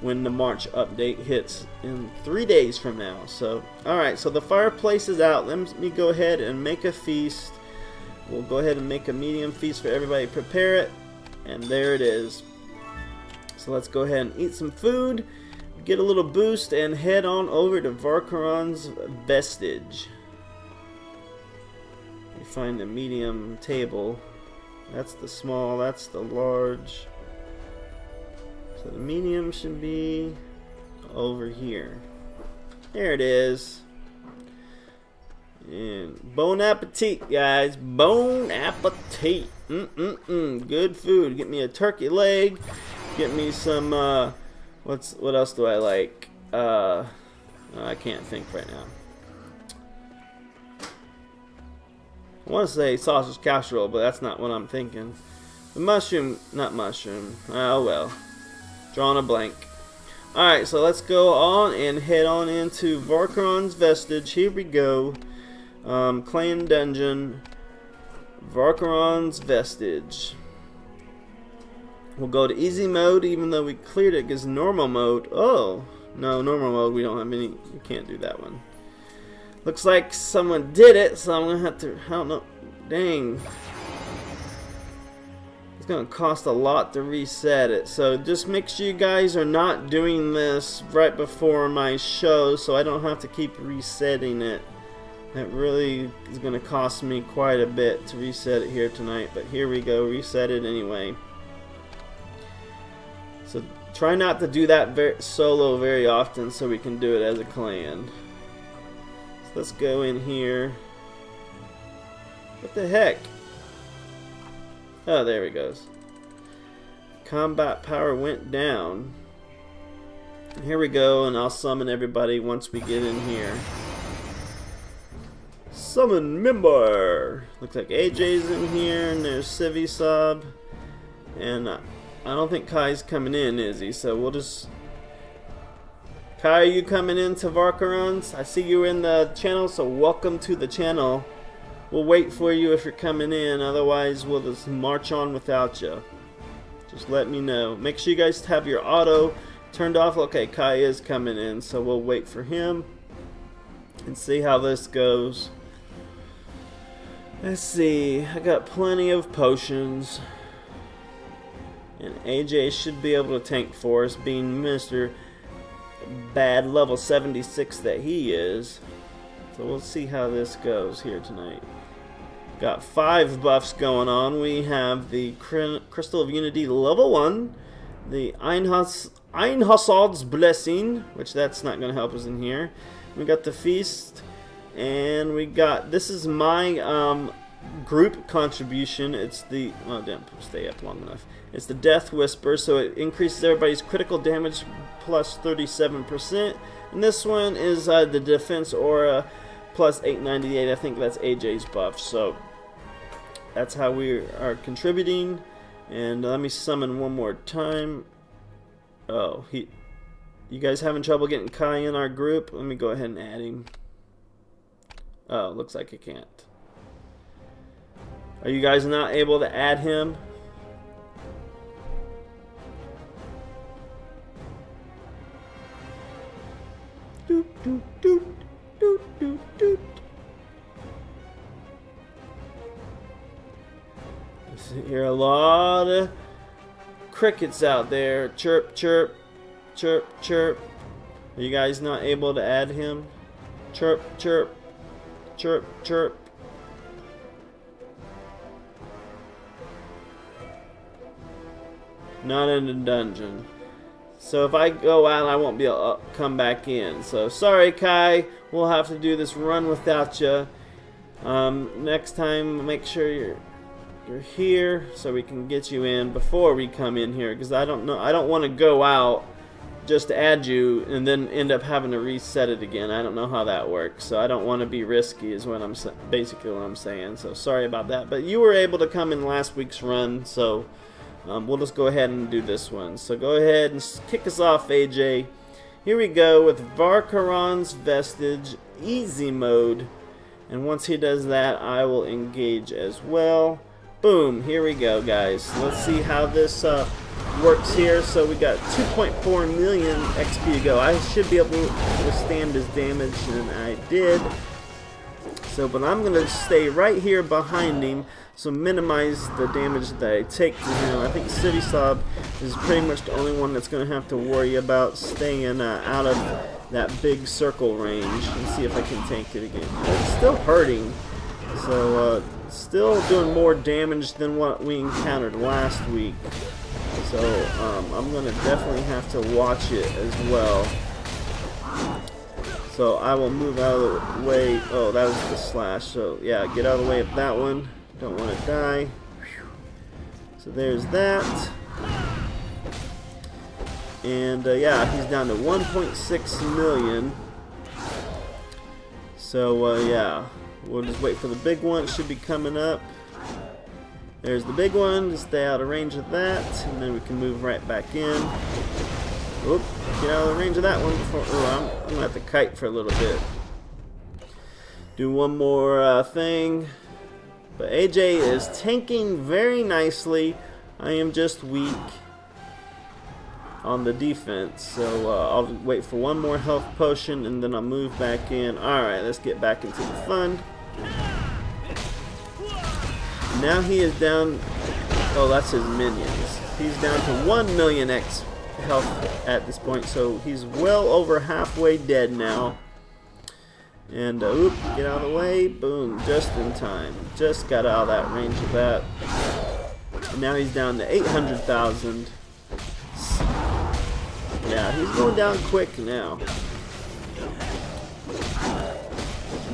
when the March update hits in 3 days from now. So, alright, so the fireplace is out. Let me go ahead and make a feast. We'll go ahead and make a medium feast for everybody. Prepare it, and there it is. So let's go ahead and eat some food, get a little boost, and head on over to Varkaron's Vestige. We find the medium table. That's the small, that's the large. So the medium should be over here. There it is. And bon appetit, guys. Bon appetit. Good food. Get me a turkey leg. Get me some what else do I like? I can't think right now. I want to say sausage casserole, but that's not what I'm thinking. The mushroom, not mushroom. Oh well. Drawing a blank. Alright, so let's go on and head on into Varkaron's Vestige. Here we go. Clan Dungeon. Varkaron's Vestige. We'll go to easy mode, even though we cleared it, because normal mode. Oh, no, normal mode, we don't have any. We can't do that one. Looks like someone did it, so I'm gonna have to. I don't know. Dang. It's gonna cost a lot to reset it. So just make sure you guys are not doing this right before my show, so I don't have to keep resetting it. That really is gonna cost me quite a bit to reset it here tonight. But here we go. Reset it anyway. So try not to do that solo very often, so we can do it as a clan. Let's go in here. What the heck? Oh, there he goes. Combat power went down. Here we go, and I'll summon everybody once we get in here. Summon member. Looks like AJ's in here, and there's Civi Sub. And I don't think Kai's coming in, is he? So we'll just... Kai, are you coming into Varkaron's? I see you in the channel, so welcome to the channel. We'll wait for you if you're coming in, otherwise we'll just march on without you. Just let me know. Make sure you guys have your auto turned off. Okay, Kai is coming in, so we'll wait for him and see how this goes. Let's see, I got plenty of potions. And AJ should be able to tank for us, being Mr. Bad level 76 that he is. So we'll see how this goes here tonight. Got 5 buffs going on. We have the Crystal of Unity level 1, the Einhassad's Blessing, which that's not going to help us in here. We got the Feast, and we got, this is my group contribution. It's the, oh didn't stay up long enough. It's the Death Whisper, so it increases everybody's critical damage plus 37%. And this one is the Defense Aura plus 898. I think that's AJ's buff. So that's how we are contributing. And let me summon one more time. Oh, You guys having trouble getting Kai in our group? Let me go ahead and add him. Oh, looks like I can't. Are you guys not able to add him? Doot, doot, doot, doot, doot, doot. I hear a lot of crickets out there. Chirp, chirp, chirp, chirp. Are you guys not able to add him? Chirp, chirp, chirp, chirp. Not in the dungeon. So if I go out, I won't be able to come back in. So sorry, Kai. We'll have to do this run without you. Next time, make sure you're here so we can get you in before we come in here. Because I don't want to go out just to add you and then end up having to reset it again. I don't know how that works. So I don't want to be risky is what I'm basically what I'm saying. So sorry about that. But you were able to come in last week's run, so we'll just go ahead and do this one. So go ahead and kick us off, AJ. Here we go with Varkaron's Vestige, easy mode. And once he does that, I will engage as well. Boom, here we go, guys. Let's see how this works here. So we got 2.4 million XP to go. I should be able to withstand his damage, and I did. So, but I'm going to stay right here behind him, so minimize the damage that I take to him. I think City Sob is pretty much the only one that's going to have to worry about staying out of that big circle range. Let's see if I can tank it again. It's still hurting, so still doing more damage than what we encountered last week. So I'm going to definitely have to watch it as well. So I will move out of the way. Oh, that was the slash. So yeah, get out of the way of that one. Don't want to die. So there's that. And yeah, he's down to 1.6 million. So yeah, we'll just wait for the big one. It should be coming up. There's the big one. Just stay out of range of that, and then we can move right back in. Oop, get out of the range of that one before. Oh, I'm gonna have to kite for a little bit. Do one more thing. But AJ is tanking very nicely. I am just weak on the defense, so I'll wait for one more health potion and then I'll move back in. Alright, let's get back into the fun. Now he is down. Oh, that's his minions. He's down to 1 million X health at this point, so he's well over halfway dead now. And oop, get out of the way. Boom, just in time. Just got out of that range of that. And now he's down to 800,000. Yeah, he's going down quick now.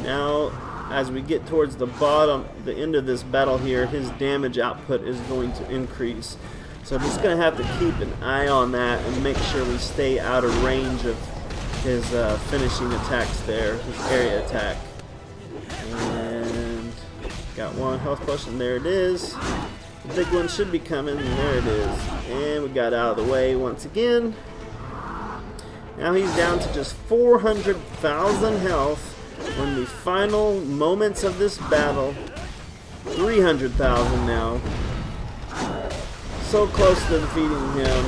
Now, as we get towards the bottom, the end of this battle here, his damage output is going to increase. So I'm just going to have to keep an eye on that and make sure we stay out of range of his finishing attacks there, his area attack. And got one health potion, there it is. The big one should be coming, there it is. And we got out of the way once again. Now he's down to just 400,000 health. When the final moments of this battle, 300,000 now. So close to defeating him.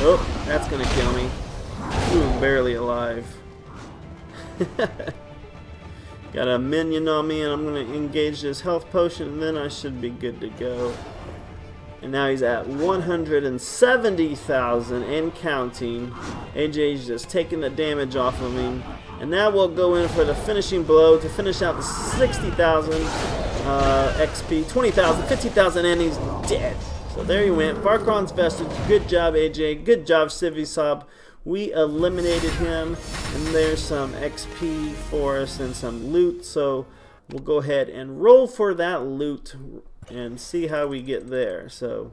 Oh, that's gonna kill me. Ooh, barely alive. Got a minion on me, and I'm gonna engage this health potion, and then I should be good to go. And now he's at 170,000 and counting. AJ's just taking the damage off of him. And now we'll go in for the finishing blow to finish out the 60,000 XP, 20,000, 50,000, and he's dead. So there he went. Varkaron's Vestige. Good job, AJ. Good job, Civisob. We eliminated him, and there's some XP for us and some loot. So we'll go ahead and roll for that loot and see how we get there. So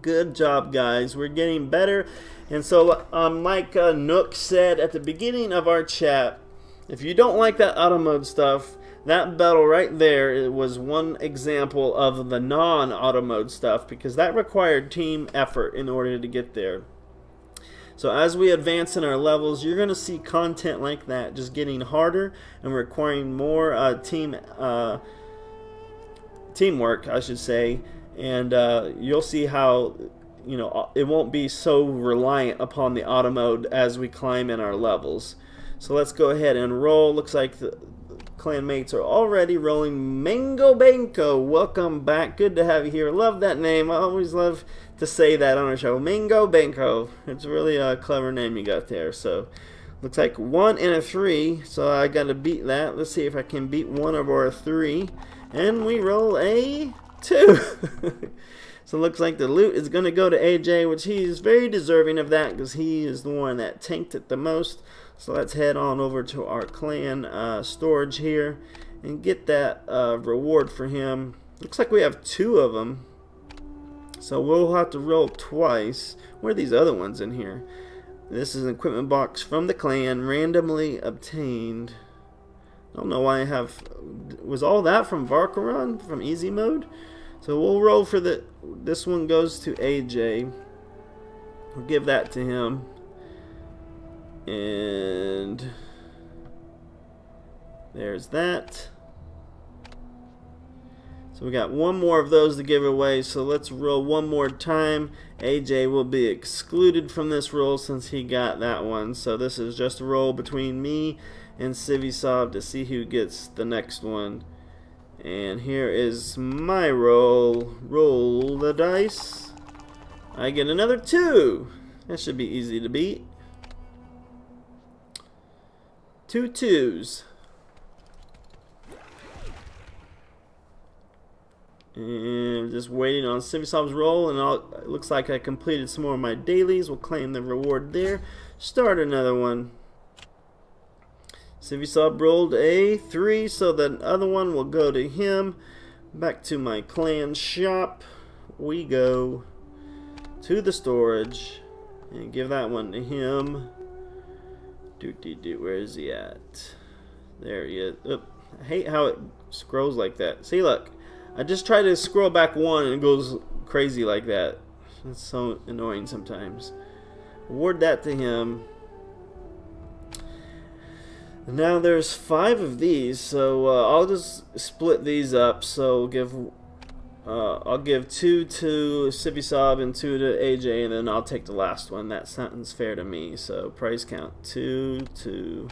good job, guys. We're getting better. And so like Nook said at the beginning of our chat, if you don't like that auto mode stuff, that battle right there, it was one example of the non-auto mode stuff, because that required team effort in order to get there. So as we advance in our levels, you're going to see content like that just getting harder and requiring more teamwork, I should say. And you'll see how, you know, it won't be so reliant upon the auto mode as we climb in our levels. So let's go ahead and roll. Looks like the clan mates are already rolling. Mango Banco, welcome back. Good to have you here. Love that name. I always love to say that on our show. Mango Banco. It's really a clever name you got there. So looks like 1 and a 3. So I got to beat that. Let's see if I can beat one of our 3. And we roll a 2. So it looks like the loot is going to go to AJ, which he's very deserving of that because he is the one that tanked it the most. So let's head on over to our clan storage here and get that reward for him. Looks like we have 2 of them. So we'll have to roll twice. Where are these other ones in here? This is an equipment box from the clan, randomly obtained. I don't know why I have... Was all that from Varkaron, from easy mode? So we'll roll for the... This one goes to AJ. We'll give that to him. And... there's that. So we got one more of those to give away. So let's roll one more time. AJ will be excluded from this roll since he got that one. So this is just a roll between me and Civisob to see who gets the next one. And here is my roll. Roll the dice. I get another 2. That should be easy to beat. 2 2s. And just waiting on Civisob's roll, and it looks like I completed some more of my dailies. We'll claim the reward there. Start another one. Civisob rolled a 3, so the other one will go to him. Back to my clan shop we go, to the storage, and give that one to him. Where is he at? There he is. Oop. I hate how it scrolls like that. See, look. I just try to scroll back 1 and it goes crazy like that. It's so annoying sometimes. Award that to him. Now there's 5 of these, so I'll just split these up. So I'll give 2 to Civisob and 2 to AJ, and then I'll take the last one. That sounds fair to me. So price count 2 to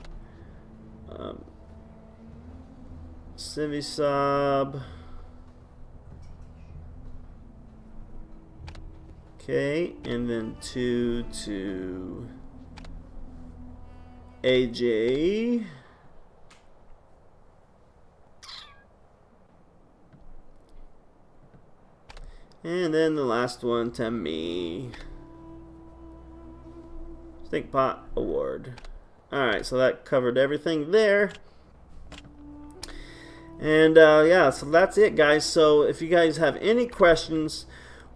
Civisob. Okay, and then 2 to AJ. And then the last one to me. Stinkpot award. Alright, so that covered everything there. And yeah, so that's it, guys. So if you guys have any questions,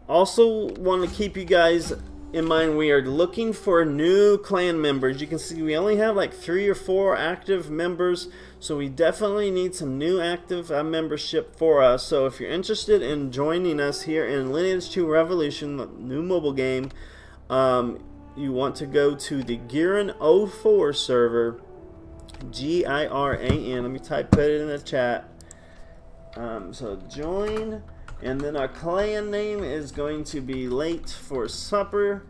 also want to keep you guys in mind, we are looking for new clan members. You can see we only have like 3 or 4 active members, so we definitely need some new active membership for us. So if you're interested in joining us here in Lineage 2 Revolution, the new mobile game, you want to go to the Giran 04 server, Giran. Let me put it in the chat. So join. And then our clan name is going to be Late for Supper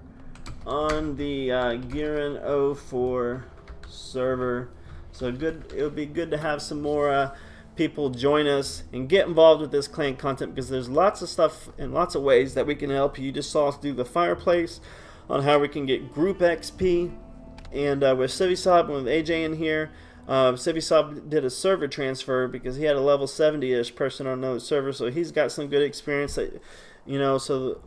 on the Giran 04 server. So good, it would be good to have some more people join us and get involved with this clan content, because there's lots of stuff and lots of ways that we can help you. You just saw us do the fireplace on how we can get group XP, and with Civisob and with AJ in here. Civisob did a server transfer because he had a level 70-ish person on another server, so he's got some good experience. That, you know, so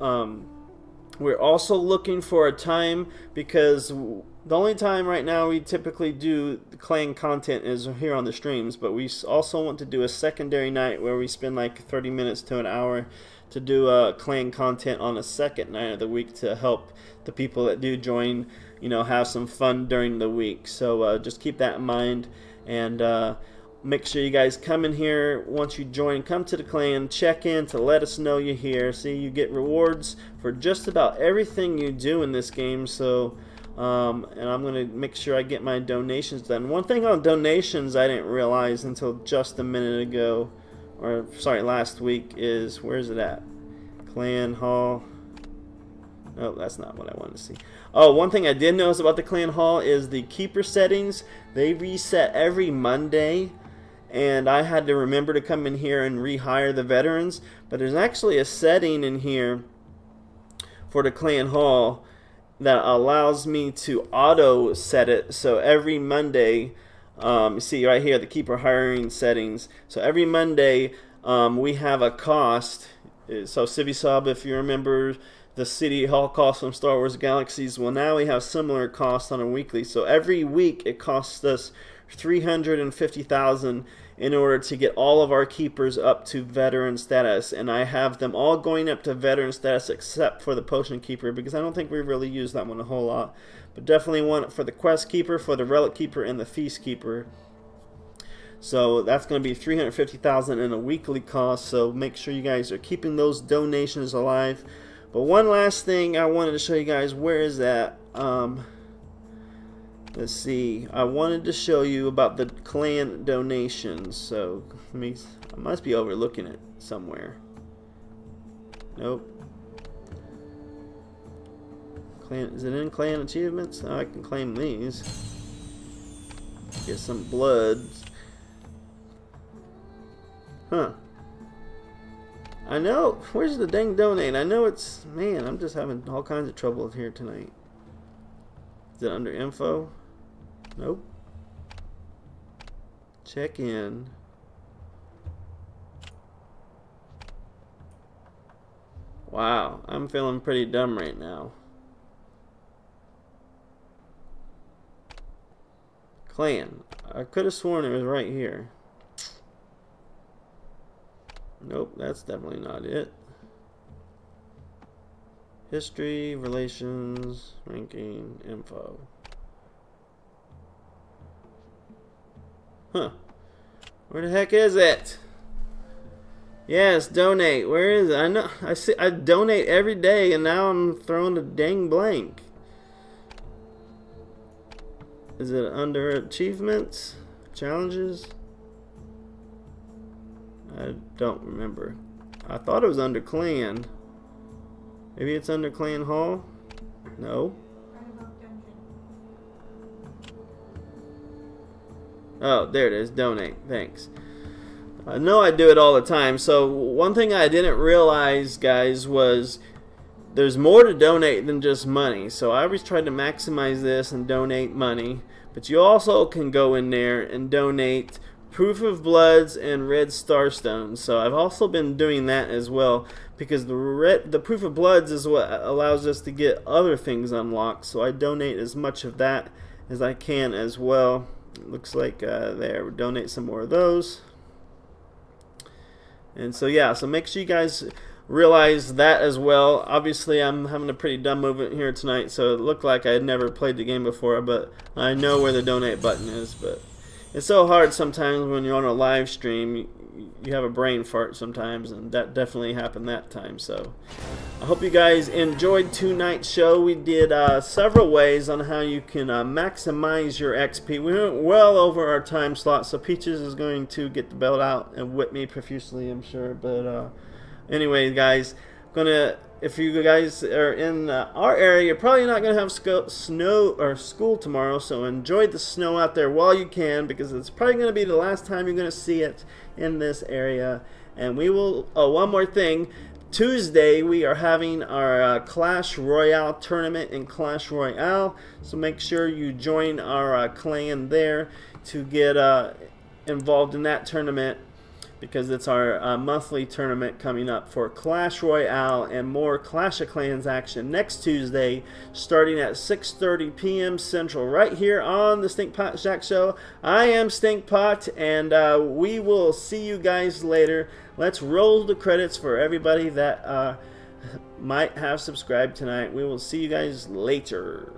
we're also looking for a time, because the only time right now we typically do clan content is here on the streams, but we also want to do a secondary night where we spend like 30 minutes to an hour to do clan content on a second night of the week to help the people that do join, you know, have some fun during the week. So just keep that in mind, and make sure you guys come in here once you join. Come to the clan, check in to let us know you're here. See, you get rewards for just about everything you do in this game. So and I'm going to make sure I get my donations done. One thing on donations I didn't realize until just a minute ago, or sorry, last week, is, where's it at? Clan Hall. Oh, that's not what I wanted to see. Oh, one thing I did notice about the Clan Hall is the keeper settings. They reset every Monday, and I had to remember to come in here and rehire the veterans. But there's actually a setting in here for the Clan Hall that allows me to auto set it. So every Monday, you see right here the keeper hiring settings. So every Monday we have a cost. So Civvy Sub, if you remember the City Hall cost from Star Wars Galaxies, well, now we have similar costs on a weekly. So every week it costs us 350,000 in order to get all of our keepers up to veteran status, and I have them all going up to veteran status except for the potion keeper, because I don't think we really use that one a whole lot, but definitely want it for the quest keeper, for the relic keeper, and the feast keeper. So that's going to be 350,000 in a weekly cost, so make sure you guys are keeping those donations alive. But one last thing I wanted to show you guys, where is that? Let's see, I wanted to show you about the clan donations. So I must be overlooking it somewhere. Nope. Clan, is it in clan achievements? Oh, I can claim these. Get some blood. Huh. I know, where's the dang donate? I know it's, man, I'm just having all kinds of trouble here tonight. Is it under info? Nope. Check in. Wow, I'm feeling pretty dumb right now. Clan. I could have sworn it was right here. Nope, that's definitely not it. History, relations, ranking, info. Huh. Where the heck is it? Yes, donate. Where is it? I know. I donate every day, and now I'm throwing a dang blank. Is it under achievements? Challenges? I don't remember. I thought it was under clan. Maybe it's under Clan Hall? No. Oh, there it is. Donate. Thanks. I know I do it all the time. So one thing I didn't realize, guys, was there's more to donate than just money. So I always try to maximize this and donate money. But you also can go in there and donate Proof of Bloods and Red Starstones. So I've also been doing that as well, because the Proof of Bloods is what allows us to get other things unlocked. So I donate as much of that as I can as well. It looks like there, we'll donate some more of those. And so yeah, so make sure you guys realize that as well. Obviously I'm having a pretty dumb movement here tonight, so it looked like I had never played the game before, but I know where the donate button is. But it's so hard sometimes when you're on a live stream. You have a brain fart sometimes, and that definitely happened that time. So I hope you guys enjoyed tonight's show. We did several ways on how you can maximize your XP. We went well over our time slot, so Peaches is going to get the belt out and whip me profusely, I'm sure. But anyway, guys, if you guys are in our area, you're probably not going to have snow or school tomorrow, so enjoy the snow out there while you can, because it's probably going to be the last time you're going to see it in this area. And we will, one more thing, Tuesday we are having our Clash Royale tournament in Clash Royale, so make sure you join our clan there to get involved in that tournament, because it's our monthly tournament coming up for Clash Royale and more Clash of Clans action next Tuesday, starting at 6:30 p.m. Central, right here on the Stinkpot Shack Show. I am Stinkpot, and we will see you guys later. Let's roll the credits for everybody that might have subscribed tonight. We will see you guys later.